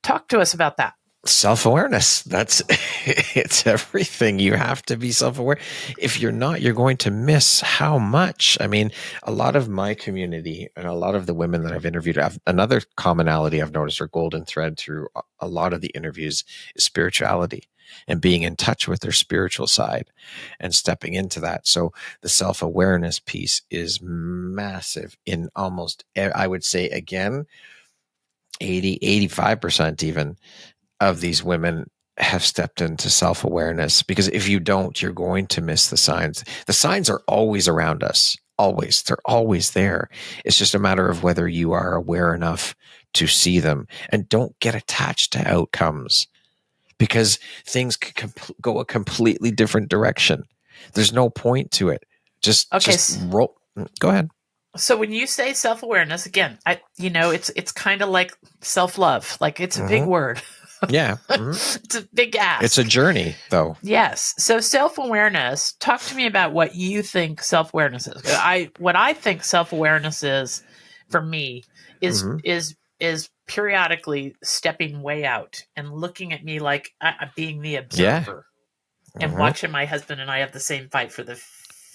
Talk to us about that. Self-awareness. It's everything. You have to be self-aware. If you're not, you're going to miss how much. I mean, a lot of my community and a lot of the women that I've interviewed, another commonality I've noticed or golden thread through a lot of the interviews is spirituality and being in touch with their spiritual side and stepping into that. So the self-awareness piece is massive in almost, I would say again, 85% even of these women have stepped into self-awareness, because if you don't, you're going to miss the signs. The signs are always around us. Always. They're always there. It's just a matter of whether you are aware enough to see them, and don't get attached to outcomes, because things could go a completely different direction. There's no point to it. Just roll. Go ahead. So when you say self-awareness, again, it's kind of like self-love. Like, it's a big word. Yeah. It's a big ask. It's a journey, though. Yes. So self-awareness, talk to me about what you think self-awareness is. What I think self-awareness is, for me, is periodically stepping way out and looking at me like being the observer and watching my husband and I have the same fight for the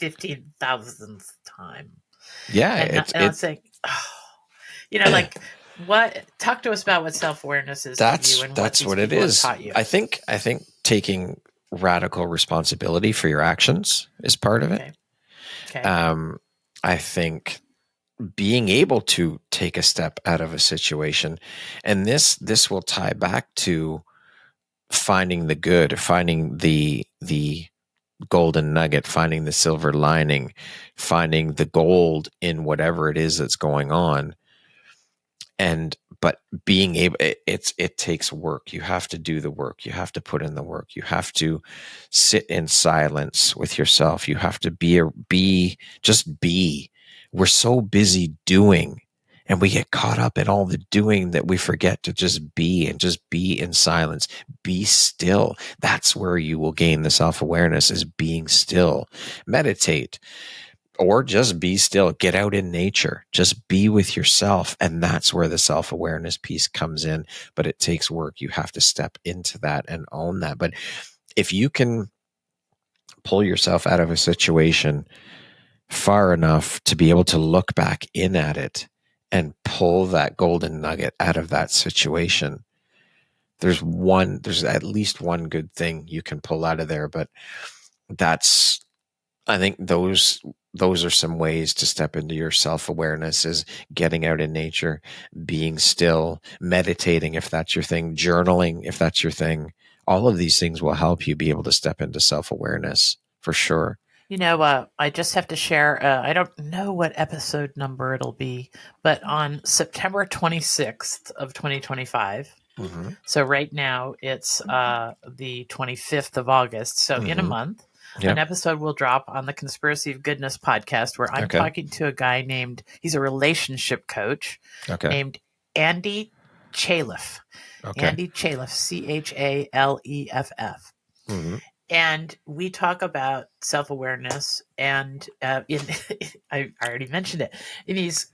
15,000th time. Yeah. And I'm saying, like, what? Talk to us about what self-awareness is. That's what it is. I think taking radical responsibility for your actions is part of it. Okay. I think being able to take a step out of a situation, and this will tie back to finding the good, finding the golden nugget, finding the silver lining, finding the gold in whatever it is that's going on. But being able, it takes work. You have to do the work. You have to put in the work. You have to sit in silence with yourself. You have to just be. We're so busy doing, and we get caught up in all the doing that we forget to just be in silence. Be still. That's where you will gain the self-awareness, is being still. Meditate. Or just be still, get out in nature, just be with yourself. And that's where the self-awareness piece comes in. But it takes work. You have to step into that and own that. But if you can pull yourself out of a situation far enough to be able to look back in at it and pull that golden nugget out of that situation, there's at least one good thing you can pull out of there. But I think those are some ways to step into your self-awareness, is getting out in nature, being still, meditating if that's your thing, journaling if that's your thing. All of these things will help you be able to step into self-awareness for sure. I just have to share, I don't know what episode number it'll be, but on September 26th of 2025, so right now it's the 25th of August, so in a month, an episode will drop on the Conspiracy of Goodness podcast, where I'm talking to a guy he's a relationship coach named Andy Chaleff. Andy Chaleff, Chaleff. And we talk about self-awareness, and I already mentioned it, in these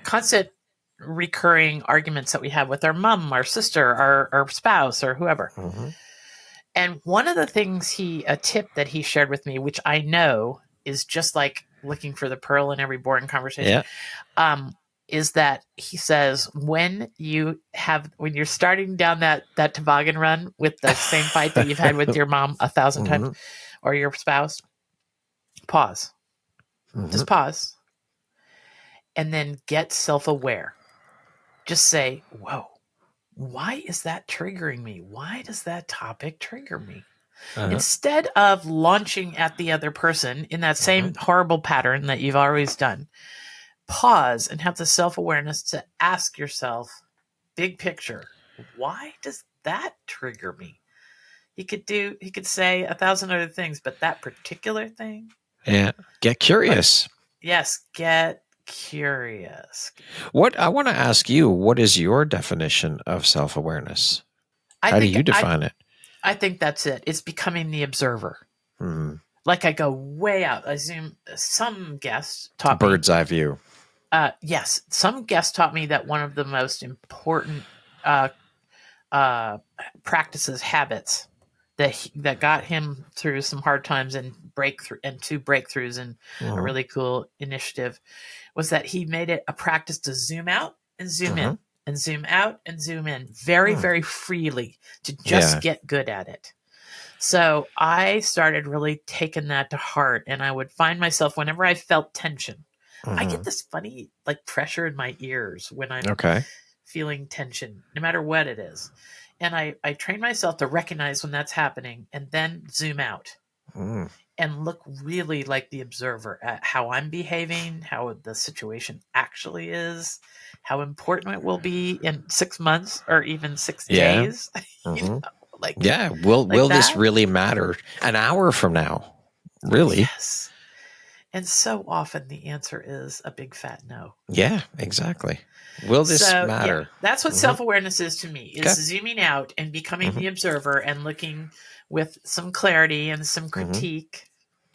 constant recurring arguments that we have with our mom, our sister, our spouse, or whoever. And one of the things a tip that he shared with me, which I know is just like looking for the pearl in every boring conversation, is that he says, when you're starting down that toboggan run with the same fight that you've had with your mom 1,000 times, or your spouse, pause. Just pause. And then get self-aware. Just say, whoa. Why is that triggering me? Why does that topic trigger me? Instead of launching at the other person in that same horrible pattern that you've always done, pause and have the self-awareness to ask yourself, big picture, why does that trigger me? He could say 1,000 other things, but that particular thing. Yeah. Get curious. Yes. Get curious. What I want to ask you, what is your definition of self-awareness? How do you define it? I think that's it. It's becoming the observer. Like, I go way out. I zoom. Some guests taught me. Bird's eye view. Yes. Some guests taught me that one of the most important practices, habits that got him through some hard times and two breakthroughs and a really cool initiative, was that he made it a practice to zoom out and zoom in, and zoom out and zoom in very, very freely, to just get good at it. So I started really taking that to heart, and I would find myself, whenever I felt tension, I get this funny like pressure in my ears when I'm feeling tension, no matter what it is. And I train myself to recognize when that's happening, and then zoom out and look really like the observer at how I'm behaving, how the situation actually is, how important it will be in 6 months or even 6 days. Will this really matter an hour from now? Really? Yes. And so often the answer is a big fat no. Yeah, exactly. Will this matter? Yeah, that's what self-awareness is to me, is zooming out and becoming the observer and looking with some clarity and some critique.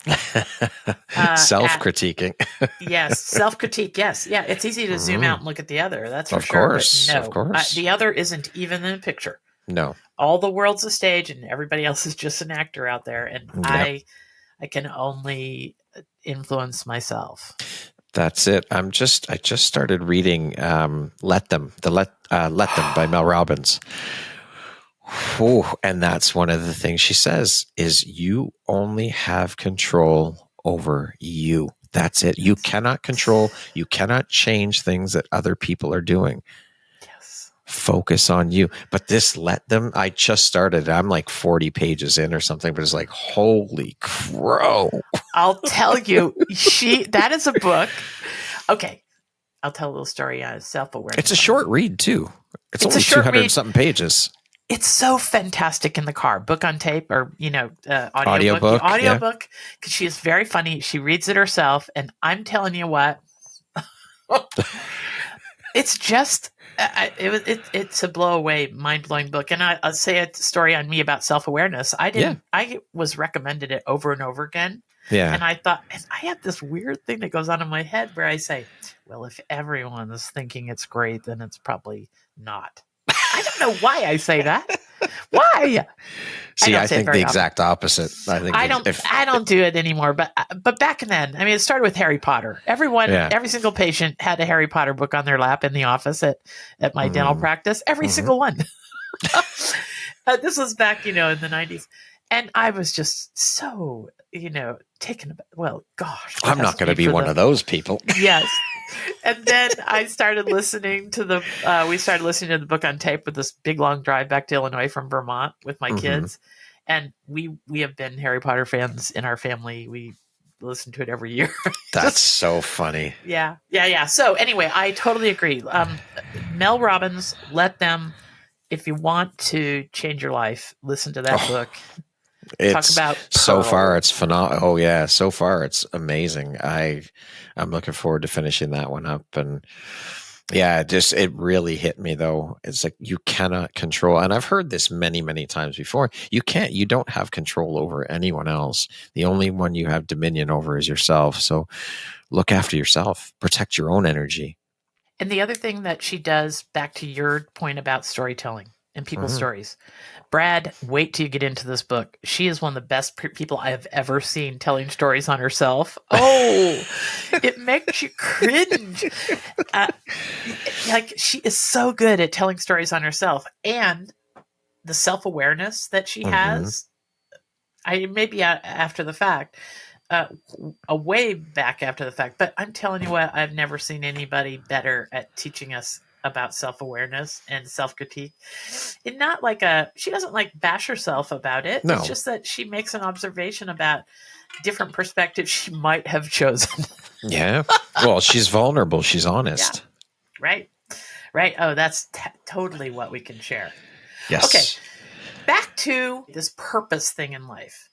Self-critiquing. Yes, self-critique, yes. Yeah, it's easy to zoom out and look at the other, that's for sure. Course, but no, of course. The other isn't even in the picture. No. All the world's a stage and everybody else is just an actor out there. And I can only influence myself. That's it. I just started reading Let Them by Mel Robbins. And that's one of the things she says is you only have control over you. That's it. You cannot control, you cannot change things that other people are doing. Yes. Focus on you. But this let them, I just started. I'm like 40 pages in or something, but it's like, holy crow. I'll tell you, that is a book. Okay. I'll tell a little story on self-awareness. It's a short read too. It's only 200 and something pages. It's so fantastic in the car. Book on tape or, audiobook. Audiobook, because she is very funny. She reads it herself. And I'm telling you what, it's just, it's a blow away, mind blowing book. And I'll say a story on me about self-awareness. I was recommended it over and over again. Yeah. And I thought, and I have this weird thing that goes on in my head where I say, well, if everyone is thinking it's great, then it's probably not. I don't know why I say that. Why? See, I think the exact opposite. I don't do it anymore. But back then, I mean, it started with Harry Potter. Every single patient had a Harry Potter book on their lap in the office at my dental practice. Every single one. This was back, in the 90s. And I was just so, taken aback. Well, gosh. I'm not going to be one of those people. Yes. And then I started listening to we started listening to the book on tape with this big long drive back to Illinois from Vermont with my kids. And we have been Harry Potter fans in our family. We listen to it every year. That's so funny. Yeah. So anyway, I totally agree. Mel Robbins, if you want to change your life, listen to that book. Talk about so far it's phenomenal. Oh yeah, so far it's amazing. I'm looking forward to finishing that one up. And yeah, it really hit me though. It's like you cannot control, and I've heard this many, many times before. You don't have control over anyone else. The only one you have dominion over is yourself. So look after yourself, protect your own energy. And the other thing that she does, back to your point about storytelling and people's stories, Brad, wait till you get into this book. She is one of the best people I have ever seen telling stories on herself. Oh, it makes you cringe. She is so good at telling stories on herself, and the self-awareness that she has. Maybe after the fact, way back after the fact, but I'm telling you what, I've never seen anybody better at teaching us about self-awareness and self-critique. And not she doesn't bash herself about it. No. It's just that she makes an observation about different perspectives she might have chosen. Yeah. Well, she's vulnerable. She's honest. Yeah. Right. Oh, that's totally what we can share. Yes. Okay. Back to this purpose thing in life.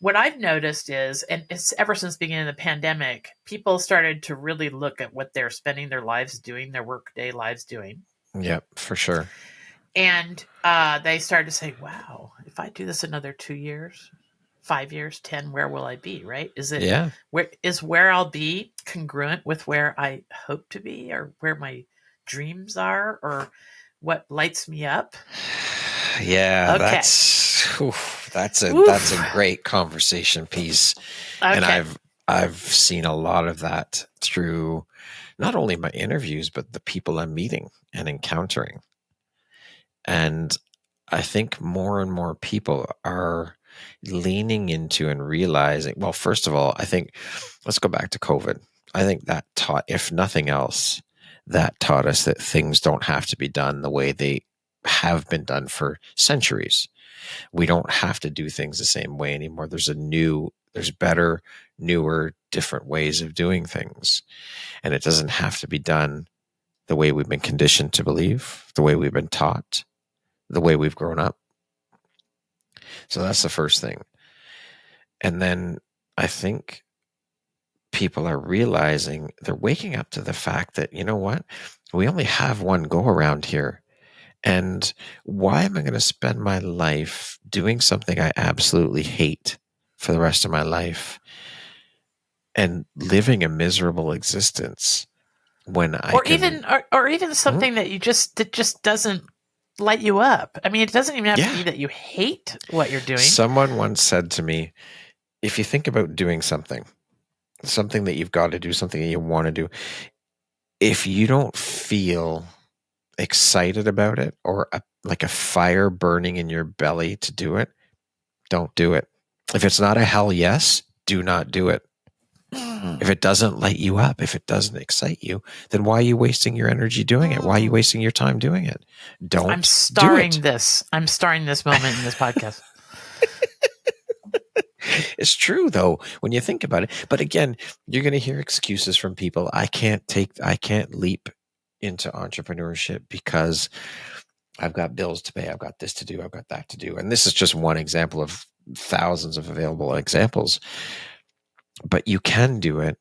What I've noticed is, and it's ever since the beginning of the pandemic, people started to really look at what they're spending their lives doing, their workday lives doing. Yep, for sure. And they started to say, wow, if I do this another 2 years, 5 years, 10, where will I be, right? Where I'll be congruent with where I hope to be, or where my dreams are, or what lights me up? Yeah, okay. That's a great conversation piece. Okay. And I've seen a lot of that through not only my interviews, but the people I'm meeting and encountering. And I think more and more people are leaning into and realizing, well, first of all, I think, let's go back to COVID. I think that taught, if nothing else, that taught us that things don't have to be done the way they have been done for centuries. We don't have to do things the same way anymore. There's better, newer, different ways of doing things. And it doesn't have to be done the way we've been conditioned to believe, the way we've been taught, the way we've grown up. So that's the first thing. And then I think people are realizing, they're waking up to the fact that, you know what, we only have one go around here. And why am I going to spend my life doing something I absolutely hate for the rest of my life and living a miserable existence when even something that just doesn't light you up? I mean, it doesn't even have to be that you hate what you're doing. Someone once said to me, if you think about doing something that you've got to do, something that you want to do, if you don't feel excited about it, or like a fire burning in your belly to do it, don't do it. If it's not a hell yes, do not do it. If it doesn't light you up, if it doesn't excite you, then why are you wasting your energy doing it? Why are you wasting your time doing it? I'm starring this moment in this podcast. It's true though, when you think about it. But again, you're going to hear excuses from people. I can't leap into entrepreneurship because I've got bills to pay. I've got this to do. I've got that to do. And this is just one example of thousands of available examples. But you can do it.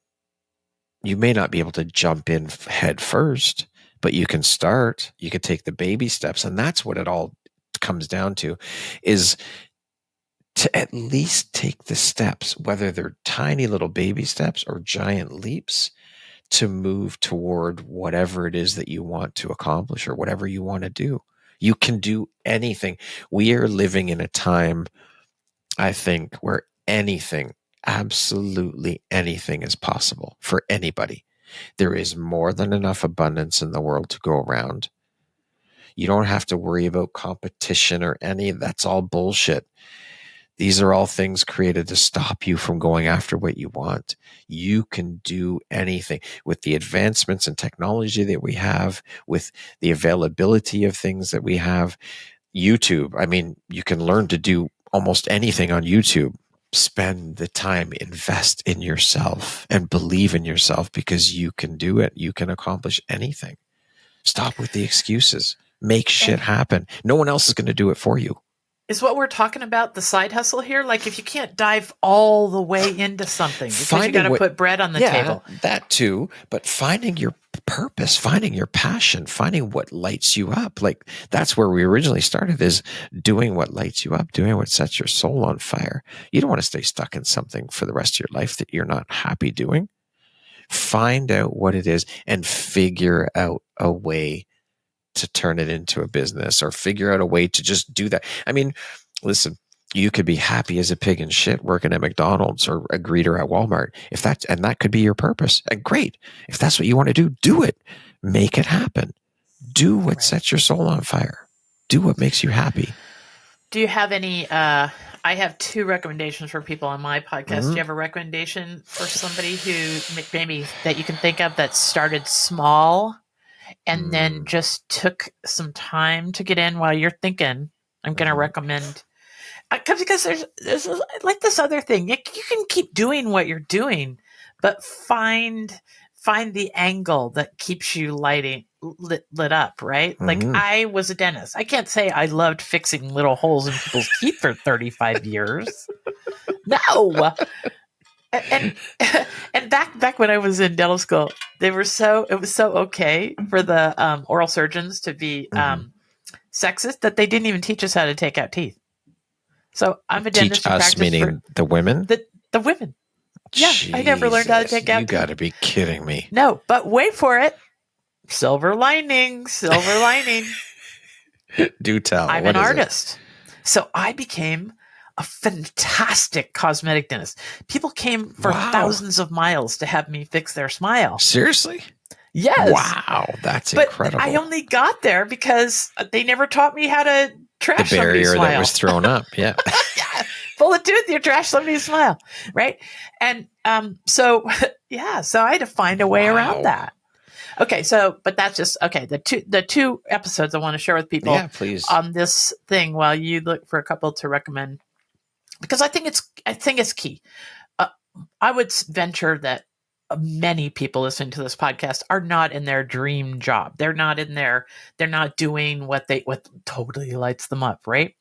You may not be able to jump in head first, but you can start. You can take the baby steps. And that's what it all comes down to, is to at least take the steps, whether they're tiny little baby steps or giant leaps, to move toward whatever it is that you want to accomplish or whatever you want to do. You can do anything. We are living in a time, I think, where anything, absolutely anything is possible for anybody. There is more than enough abundance in the world to go around. You don't have to worry about competition or that's all bullshit. These are all things created to stop you from going after what you want. You can do anything with the advancements in technology that we have, with the availability of things that we have. YouTube, I mean, you can learn to do almost anything on YouTube. Spend the time, invest in yourself and believe in yourself, because you can do it. You can accomplish anything. Stop with the excuses. Make shit happen. No one else is going to do it for you. Is what we're talking about the side hustle here? Like, if you can't dive all the way into something because you got to put bread on the table. That too. But finding your purpose, finding your passion, finding what lights you up. Like, that's where we originally started, is doing what lights you up, doing what sets your soul on fire. You don't want to stay stuck in something for the rest of your life that you're not happy doing. Find out what it is and figure out a way to turn it into a business, or figure out a way to just do that. I mean, listen, you could be happy as a pig in shit working at McDonald's or a greeter at Walmart. And that could be your purpose. And great. If that's what you want to do, do it. Make it happen. Do what sets your soul on fire. Do what makes you happy. Do you have any, I have 2 recommendations for people on my podcast. Mm-hmm. Do you have a recommendation for somebody who maybe that you can think of that started small and then just took some time to get in? While you're thinking, I'm going to recommend, because there's like this other thing. You can keep doing what you're doing, but find the angle that keeps you lit up, right? Mm-hmm. Like, I was a dentist. I can't say I loved fixing little holes in people's teeth for 35 years. No. And back when I was in dental school, it was so okay for the oral surgeons to be sexist that they didn't even teach us how to take out teeth. So I'm a dentist. Teach us, meaning the women? The women. Yeah, Jesus, I never learned how to take out teeth. You got to be kidding me. No, but wait for it. Silver lining. Do tell. I'm an artist. So I became a fantastic cosmetic dentist. People came for thousands of miles to have me fix their smile. Seriously? Yes. Wow, that's incredible. I only got there because they never taught me how to trash somebody's smile. The barrier that was thrown up, yeah. Yeah. Pull a tooth, you trash somebody's smile, right? And so I had to find a way around that. Okay, but that's just okay. The two episodes I want to share with people, please, on this thing while you look for a couple to recommend, because I think it's key. I would venture that many people listening to this podcast are not in their dream job. They're not doing what totally lights them up, right?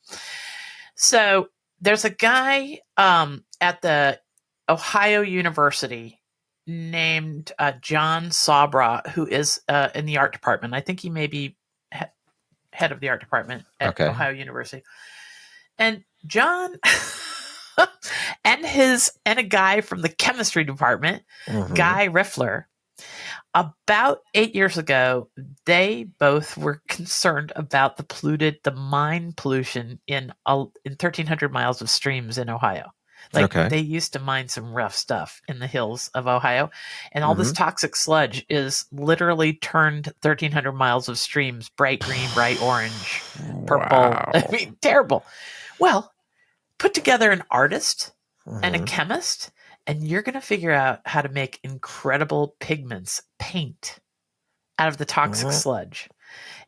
So there's a guy at the Ohio University named John Sabra, who is in the art department. I think he may be head of the art department at Ohio University. And John and a guy from the chemistry department, Guy Riffler, about 8 years ago, they both were concerned about the mine pollution in 1,300 miles of streams in Ohio. They used to mine some rough stuff in the hills of Ohio, and all this toxic sludge is literally turned 1,300 miles of streams bright green, bright orange, purple. Wow. I mean, terrible. Well, put together an artist and a chemist and you're going to figure out how to make incredible pigments, paint, out of the toxic sludge.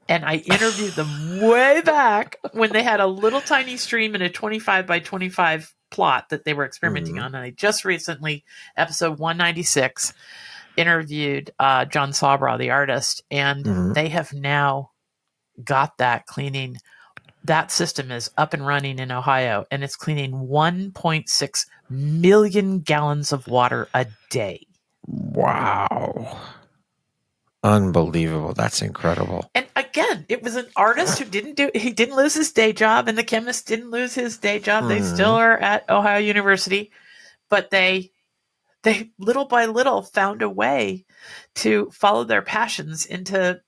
And I interviewed them way back when they had a little tiny stream in a 25 by 25 plot that they were experimenting on. And I just recently, episode 196, interviewed John Sabra, the artist, and they have now got that cleaning. That system is up and running in Ohio, and it's cleaning 1.6 million gallons of water a day. Wow. Unbelievable. That's incredible. And again, it was an artist who he didn't lose his day job, and the chemist didn't lose his day job. They still are at Ohio University, but they little by little found a way to follow their passions into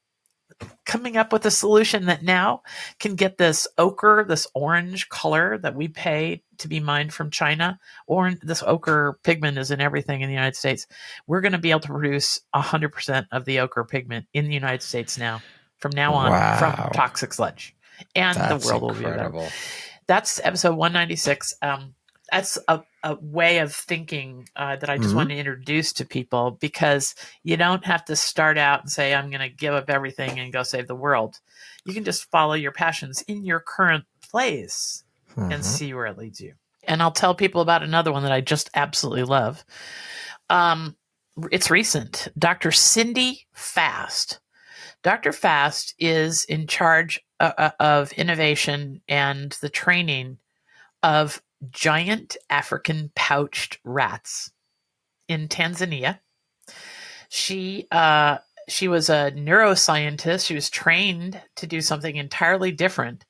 coming up with a solution that now can get this ochre, this orange color that we pay to be mined from China. This ochre pigment is in everything in the United States. We're going to be able to produce 100% of the ochre pigment in the United States from now on, from toxic sludge. And the world will be better. That's episode 196. That's a way of thinking that I just want to introduce to people, because you don't have to start out and say, I'm going to give up everything and go save the world. You can just follow your passions in your current place and see where it leads you. And I'll tell people about another one that I just absolutely love. It's recent. Dr. Cindy Fast. Dr. Fast is in charge of innovation and the training of giant African pouched rats in Tanzania. She was a neuroscientist. She was trained to do something entirely different.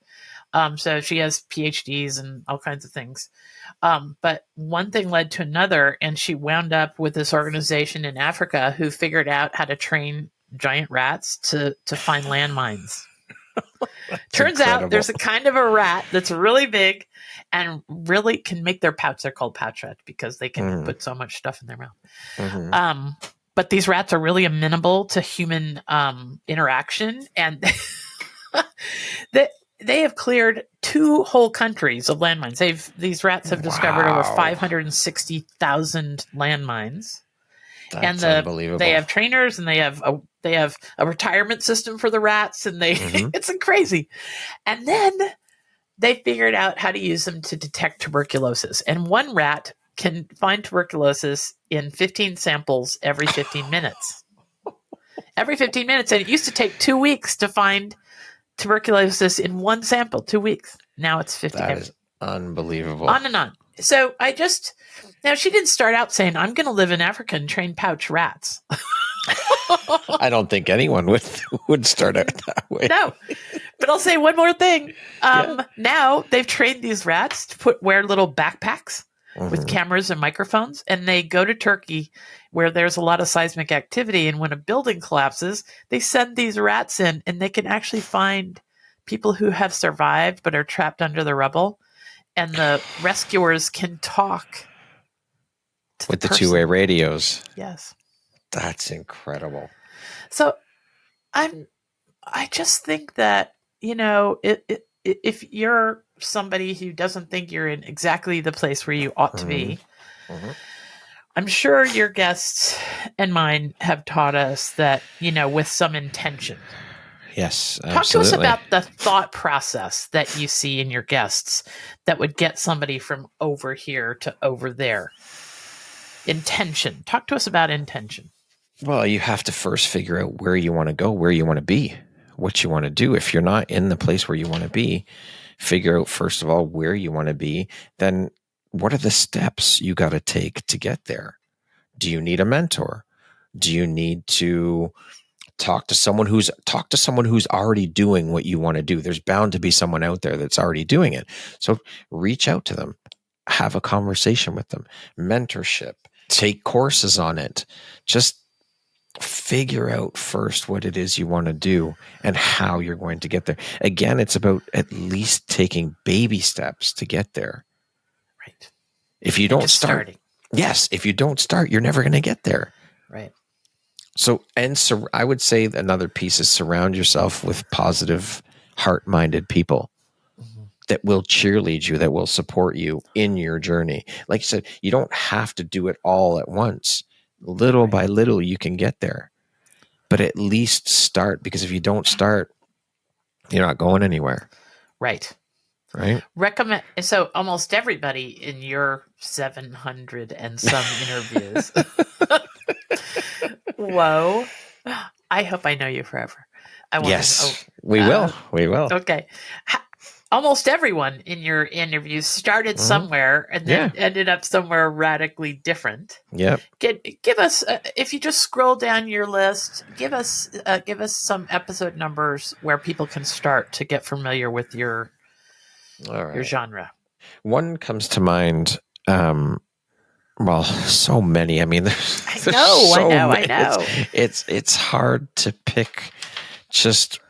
So she has PhDs and all kinds of things. But one thing led to another, and she wound up with this organization in Africa who figured out how to train giant rats to find landmines. Turns out there's a kind of a rat that's really big and really can make their pouch. They're called pouch rats because they can put so much stuff in their mouth. But these rats are really amenable to human interaction, and they have cleared 2 whole countries of landmines. These rats have discovered over 560,000 landmines. That's unbelievable. They have trainers, and they have a retirement system for the rats, and it's crazy. And then they figured out how to use them to detect tuberculosis. And one rat can find tuberculosis in 15 samples every 15 minutes. Every 15 minutes. And it used to take 2 weeks to find tuberculosis in one sample, 2 weeks. Now it's 50. That is unbelievable. On and on. So now she didn't start out saying, I'm going to live in Africa and train pouch rats. I don't think anyone would start out that way. No, but I'll say one more thing. Now they've trained these rats to wear little backpacks with cameras and microphones, and they go to Turkey where there's a lot of seismic activity. And when a building collapses, they send these rats in, and they can actually find people who have survived but are trapped under the rubble. And the rescuers can talk with the two-way radios. Yes. That's incredible. So I just think that, if you're somebody who doesn't think you're in exactly the place where you ought to be, I'm sure your guests and mine have taught us that, with some intention. Yes, absolutely. Talk to us about the thought process that you see in your guests that would get somebody from over here to over there. Intention. Talk to us about intention. Well, you have to first figure out where you want to go, where you want to be, what you want to do. If you're not in the place where you want to be, figure out, first of all, where you want to be. Then what are the steps you got to take to get there? Do you need a mentor? Do you need to talk to someone who's already doing what you want to do? There's bound to be someone out there that's already doing it. So reach out to them, have a conversation with them, mentorship, take courses on it. Just figure out first what it is you want to do and how you're going to get there. Again, it's about at least taking baby steps to get there. Right. If you don't start, if you don't start, you're never going to get there. Right. So I would say another piece is surround yourself with positive, heart-minded people. that will cheerlead you, that will support you in your journey. Like you said, you don't have to do it all at once. Little by little, you can get there. But at least start, because if you don't start, you're not going anywhere. Right. Right. So almost everybody in your 700 and some interviews. Whoa. I hope I know you forever. Yes, we will. We will. Okay. Almost everyone in your interviews started somewhere and then ended up somewhere radically different. Yep. Give us, if you just scroll down your list, give us some episode numbers where people can start to get familiar with your genre. One comes to mind. Well, so many. I mean, I know. It's hard to pick. Just,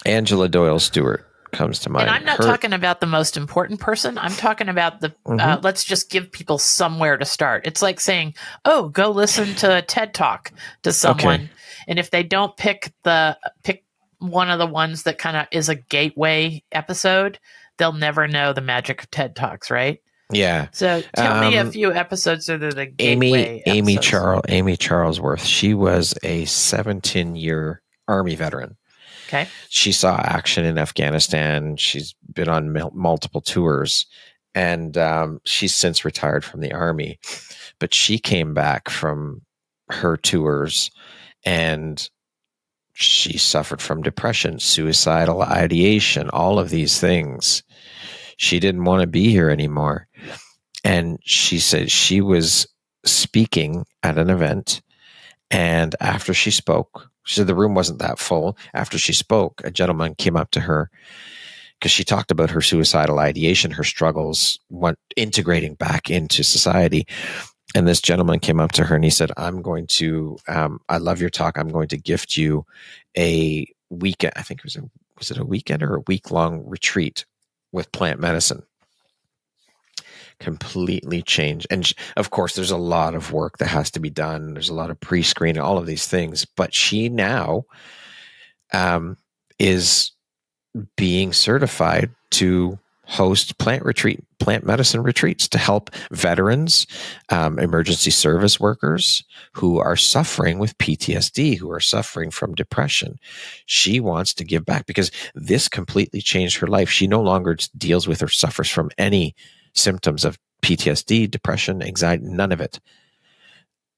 Angela Doyle Stewart comes to mind. And I'm not talking about the most important person. I'm talking about the, let's just give people somewhere to start. It's like saying, oh, go listen to a TED Talk to someone. Okay. And if they don't pick one of the ones that kind of is a gateway episode, they'll never know the magic of TED Talks, right? Yeah. So tell me a few episodes that are the gateway episodes. Amy Charlesworth. She was a 17-year Army veteran. Okay. She saw action in Afghanistan. She's been on multiple tours, and she's since retired from the Army. But she came back from her tours, and she suffered from depression, suicidal ideation, all of these things. She didn't want to be here anymore. And she said she was speaking at an event, and after she spoke, she said the room wasn't that full. After she spoke, a gentleman came up to her because she talked about her suicidal ideation, her struggles, integrating back into society. And this gentleman came up to her and he said, I love your talk. I'm going to gift you a weekend. I think was it a weekend or a week-long retreat with plant medicine. Completely changed. And of course, there's a lot of work that has to be done. There's a lot of pre-screening, all of these things. But she now is being certified to host plant medicine retreats to help veterans, emergency service workers who are suffering with PTSD, who are suffering from depression. She wants to give back because this completely changed her life. She no longer deals with or suffers from any symptoms of PTSD, depression, anxiety, none of it.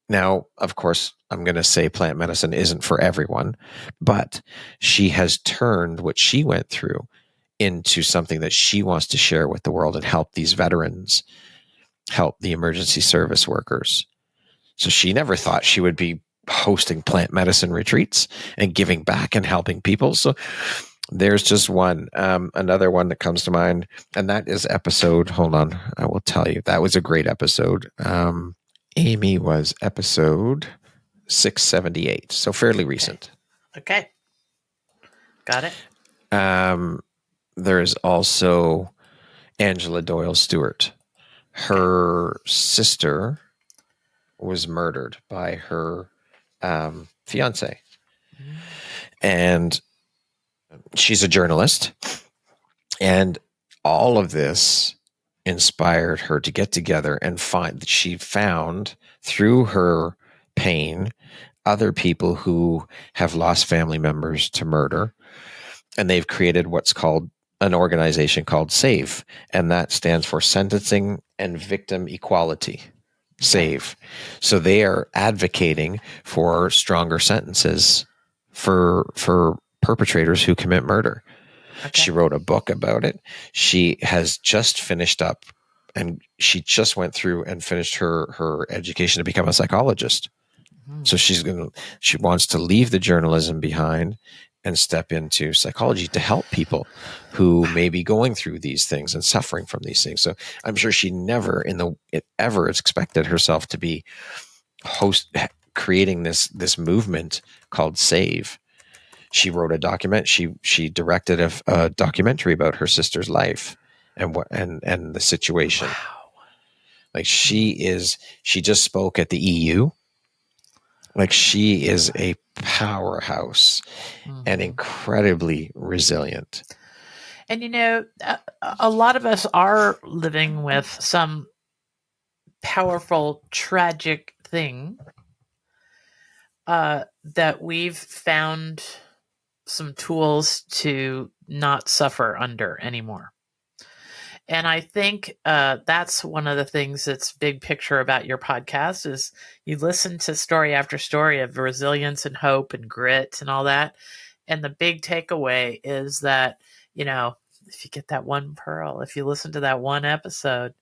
Now, of course, I'm going to say plant medicine isn't for everyone, but she has turned what she went through into something that she wants to share with the world and help these veterans, help the emergency service workers. So she never thought she would be hosting plant medicine retreats and giving back and helping people. So there's just one. Another one that comes to mind, and that is episode, hold on, I will tell you. That was a great episode. Amy was episode 678, so fairly recent. Okay. Got it. There is also Angela Doyle Stewart. Her sister was murdered by her fiance. And she's a journalist. And all of this inspired her to get together and she found through her pain other people who have lost family members to murder. And they've created what's called an organization called SAVE. And that stands for Sentencing and Victim Equality. SAVE. So they are advocating for stronger sentences for perpetrators who commit murder. Okay. She wrote a book about it. She has just finished up, and she just went through and finished her education to become a psychologist. Mm-hmm. So she wants to leave the journalism behind and step into psychology to help people who may be going through these things and suffering from these things. So I'm sure she never ever expected herself to be creating this movement called SAVE. She wrote a document. She directed a documentary about her sister's life and the situation. Wow. Like she just spoke at the EU. Like she is a powerhouse and incredibly resilient. And a lot of us are living with some powerful, tragic thing that we've found some tools to not suffer under anymore. And I think that's one of the things that's big picture about your podcast is you listen to story after story of resilience and hope and grit and all that. And the big takeaway is that, if you get that one pearl, if you listen to that one episode,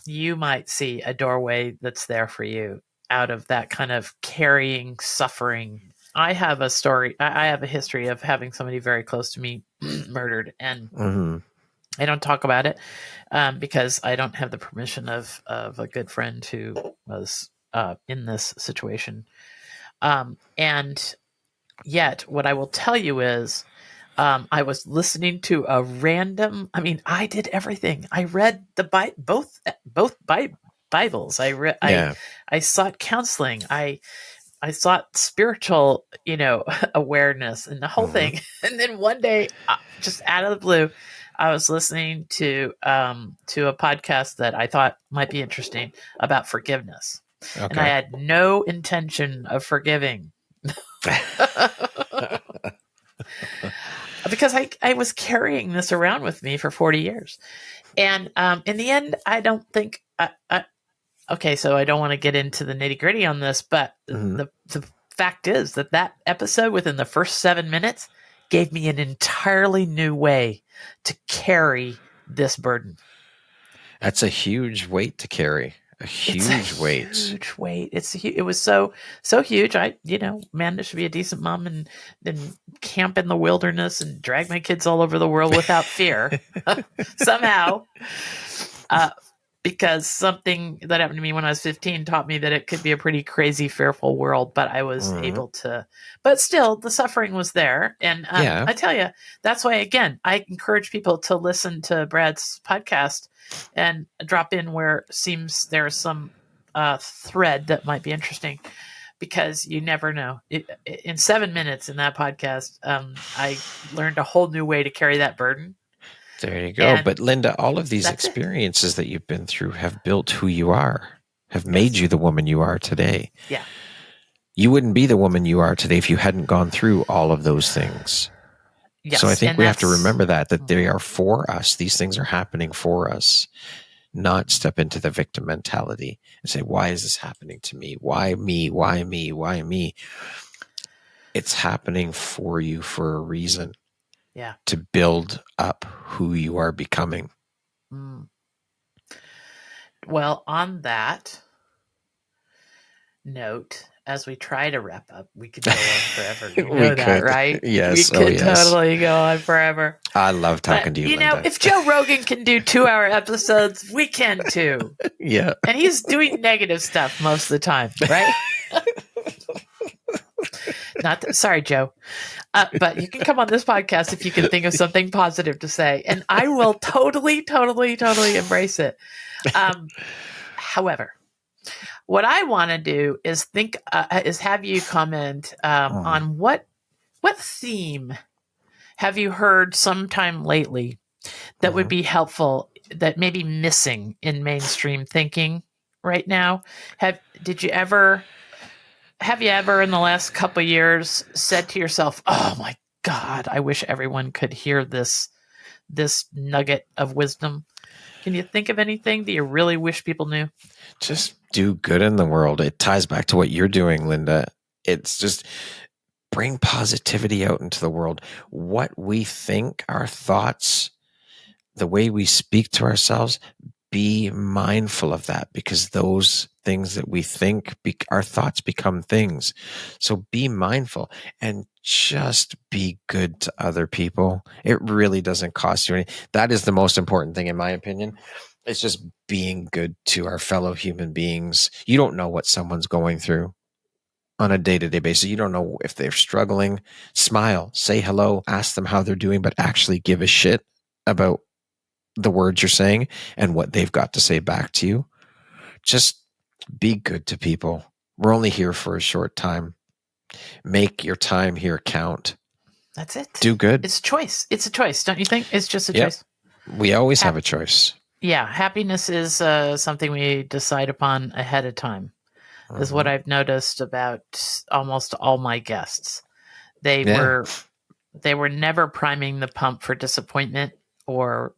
you might see a doorway that's there for you out of that kind of carrying suffering. I have a story. I have a history of having somebody very close to me murdered, and I don't talk about it because I don't have the permission of a good friend who was in this situation. And yet, what I will tell you is, I was listening to a random. I mean, I did everything. I read the both Bibles. I sought counseling. I sought spiritual, awareness and the whole thing. And then one day, just out of the blue, I was listening to a podcast that I thought might be interesting about forgiveness. Okay. And I had no intention of forgiving. Because I was carrying this around with me for 40 years. And in the end, I don't think okay, so I don't want to get into the nitty gritty on this, but the fact is that episode within the first 7 minutes gave me an entirely new way to carry this burden. That's a huge weight to carry. A huge weight. Huge weight. It was so huge. I, managed to be a decent mom and then camp in the wilderness and drag my kids all over the world without fear somehow. Because something that happened to me when I was 15 taught me that it could be a pretty crazy, fearful world, but I was able to, but still the suffering was there. And I tell you, that's why, again, I encourage people to listen to Brad's podcast and drop in where it seems there's some thread that might be interesting, because you never know. In 7 minutes in that podcast, I learned a whole new way to carry that burden. There you go. And but Linda, all of these experiences that you've been through have built who you are, have made you the woman you are today. Yeah. You wouldn't be the woman you are today if you hadn't gone through all of those things. Yes. So I think we have to remember that they are for us. These things are happening for us, not step into the victim mentality and say, why is this happening to me? Why me? Why me? Why me? It's happening for you for a reason. Yeah. To build up who you are becoming. Well, on that note, as we try to wrap up, we could go on forever. You know that, right? Yes. We could totally go on forever. I love talking to you, Linda. If Joe Rogan can do 2-hour episodes, we can too. Yeah. And he's doing negative stuff most of the time, right? Sorry, Joe. But you can come on this podcast if you can think of something positive to say, and I will totally embrace it. However, what I want to do is have you comment on what theme have you heard sometime lately that would be helpful, that may be missing in mainstream thinking right now? Have you ever in the last couple of years said to yourself, oh my God, I wish everyone could hear this nugget of wisdom? Can you think of anything that you really wish people knew? Just do good in the world. It ties back to what you're doing, Linda. It's just bring positivity out into the world. What we think, our thoughts, the way we speak to ourselves, be mindful of that, because those things that we think, our thoughts become things. So be mindful and just be good to other people. It really doesn't cost you anything. That is the most important thing, in my opinion. It's just being good to our fellow human beings. You don't know what someone's going through on a day-to-day basis. You don't know if they're struggling. Smile, say hello, ask them how they're doing, but actually give a shit about the words you're saying and what they've got to say back to you. Just be good to people. We're only here for a short time. Make your time here count. That's it. Do good. It's a choice. It's a choice, don't you think? It's just a choice. We always have a choice. Yeah, happiness is something we decide upon ahead of time. Is what I've noticed about almost all my guests. They were never priming the pump for disappointment or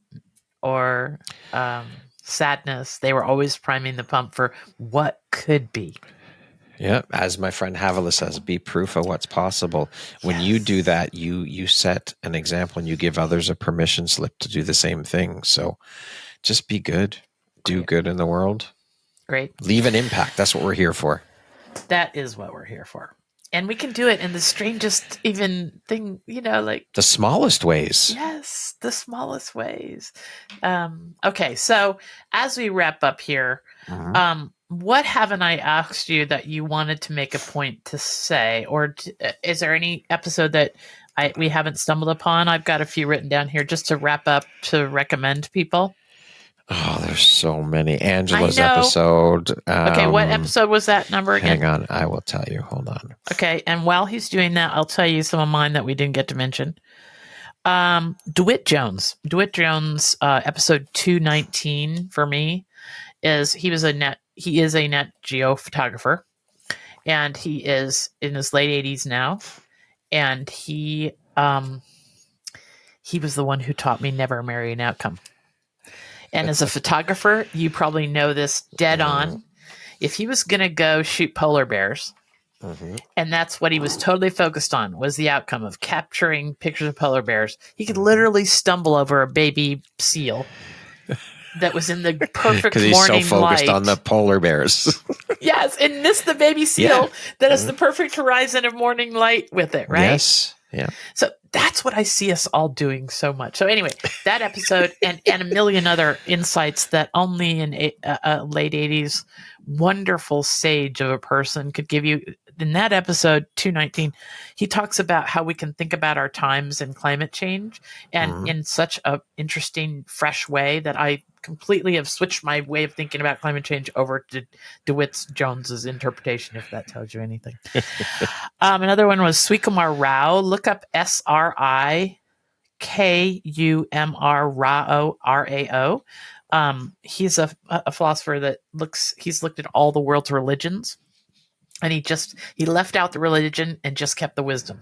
sadness. They were always priming the pump for what could be. Yeah, as my friend Havila says, be proof of what's possible. When you do that, you set an example and you give others a permission slip to do the same thing. So just be good. Do good in the world. Great. Leave an impact. That's what we're here for. That is what we're here for. And we can do it in the strangest even thing, like the smallest ways. Yes, the smallest ways. Okay, so as we wrap up here, what haven't I asked you that you wanted to make a point to say? Or is there any episode that we haven't stumbled upon? I've got a few written down here just to wrap up to recommend people. Oh, there's so many. Angela's episode. Okay, what episode was that number again? Hang on, I will tell you. Hold on. Okay, and while he's doing that, I'll tell you some of mine that we didn't get to mention. DeWitt Jones, episode 219 for me is he is a net geo photographer, and he is in his late 80s now, and he was the one who taught me never marry an outcome. And as a photographer, you probably know this dead on. If he was going to go shoot polar bears, and that's what he was totally focused on, was the outcome of capturing pictures of polar bears, he could literally stumble over a baby seal that was in the perfect morning light. Because he's so focused on the polar bears. Yes, and miss the baby seal that has the perfect horizon of morning light with it, right? Yes. Yeah. So that's what I see us all doing so much. So anyway, that episode and a million other insights that only a late 80s wonderful sage of a person could give you. In that episode 219, he talks about how we can think about our times and climate change, and in such a interesting, fresh way that I completely have switched my way of thinking about climate change over to DeWitt Jones's interpretation, if that tells you anything. Another one was Srikumar Rao. Look up SRIKUMR Rao. He's a philosopher that he's looked at all the world's religions, and he left out the religion and just kept the wisdom.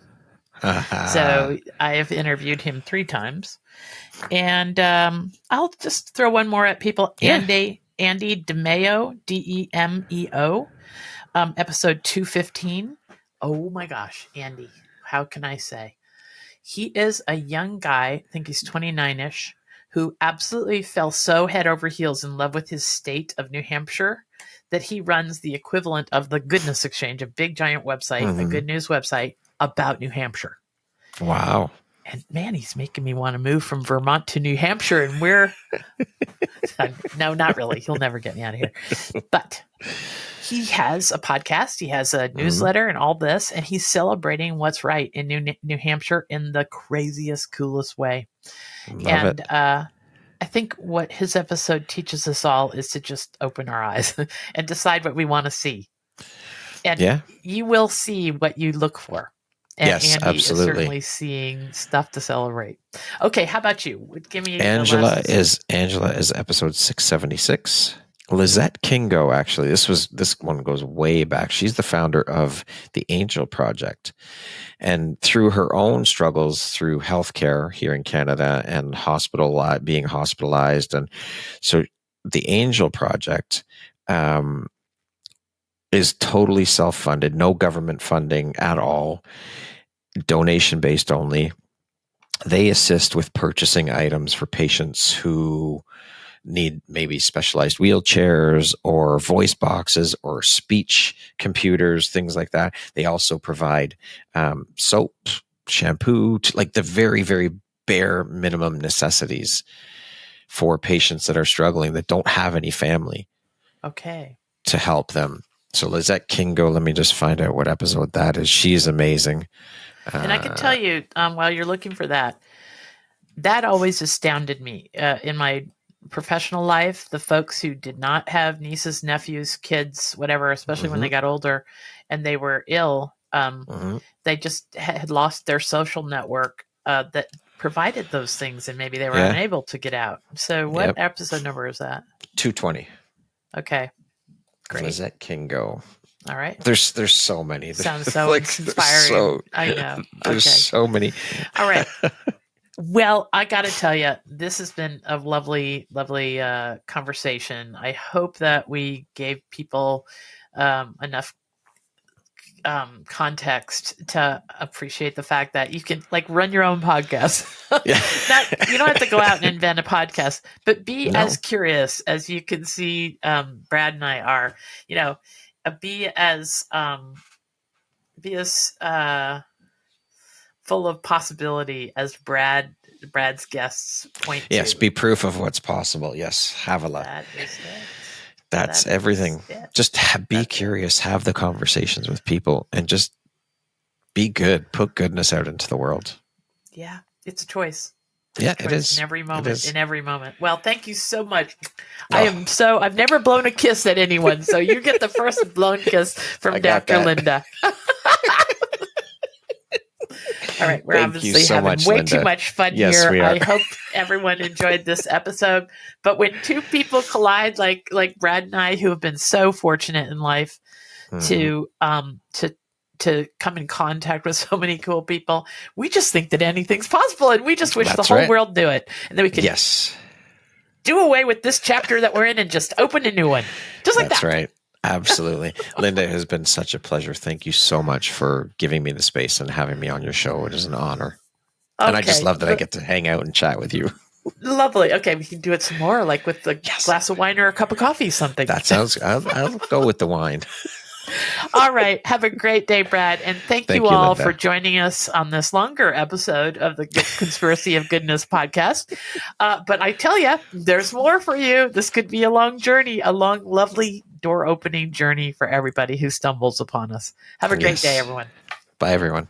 So I have interviewed him 3 times. And I'll just throw one more at people. Yeah. Andy DeMeo, DEMEO, episode 215. Oh my gosh, Andy, how can I say? He is a young guy, I think he's 29-ish, who absolutely fell so head over heels in love with his state of New Hampshire that he runs the equivalent of the Goodness Exchange, a big giant website, a good news website about New Hampshire. Wow. And man, he's making me want to move from Vermont to New Hampshire. And no, not really. He'll never get me out of here. But he has a podcast. He has a newsletter and all this. And he's celebrating what's right in New Hampshire in the craziest, coolest way. Love it. I think what his episode teaches us all is to just open our eyes and decide what we want to see. And you will see what you look for. And yes, Andy absolutely. is certainly seeing stuff to celebrate. Okay, how about you? Give me Angela is episode 676. Lizette Kingo, actually, this one goes way back. She's the founder of the Angel Project, and through her own struggles through healthcare here in Canada and being hospitalized, and so the Angel Project is totally self-funded, no government funding at all. Donation based only. They assist with purchasing items for patients who need maybe specialized wheelchairs or voice boxes or speech computers, things like that. They also provide soap, shampoo, like the very, very bare minimum necessities for patients that are struggling, that don't have any family. Okay. To help them. So Lizette Kingo, let me just find out what episode that is. She's amazing. And I can tell you, while you're looking for that always astounded me in my professional life. The folks who did not have nieces, nephews, kids, whatever, especially when they got older and they were ill they just had lost their social network that provided those things, and maybe they were Yeah. unable to get out. So what episode number is that? 220. Okay. Great. Lizette Kingo. All right. There's so many. Sounds so inspiring. I know. There's so many. All right. Well, I got to tell you, this has been a lovely, lovely conversation. I hope that we gave people enough context to appreciate the fact that you can run your own podcast. Yeah. You don't have to go out and invent a podcast, but be as curious as you can see Brad and I are. Be as full of possibility as Brad's guests point to. Yes, be proof of what's possible. Yes, have a lot. That is it. That's everything. Just be curious, have the conversations with people, and just be good. Put goodness out into the world. Yeah, it's a choice. It is. In every moment. In every moment. Well, thank you so much. I've never blown a kiss at anyone, so you get the first blown kiss from Dr. Linda. All right, we're obviously having way too much fun here. We are. I hope everyone enjoyed this episode. But when two people collide, like Brad and I, who have been so fortunate in life to come in contact with so many cool people, we just think that anything's possible, and we just wish the whole world knew it, and then we can do away with this chapter that we're in and just open a new one, just like that. That's right. Absolutely. Linda, it has been such a pleasure. Thank you so much for giving me the space and having me on your show. It is an honor. Okay. And I just love that I get to hang out and chat with you. Lovely. Okay, we can do it some more, like with a glass of wine or a cup of coffee, something. That sounds, I'll go with the wine. All right. Have a great day, Brad. And thank you all, Linda, for joining us on this longer episode of the Conspiracy of Goodness podcast. But I tell you, there's more for you. This could be a long journey, a long, lovely door opening journey for everybody who stumbles upon us. Have a great day, everyone. Bye, everyone.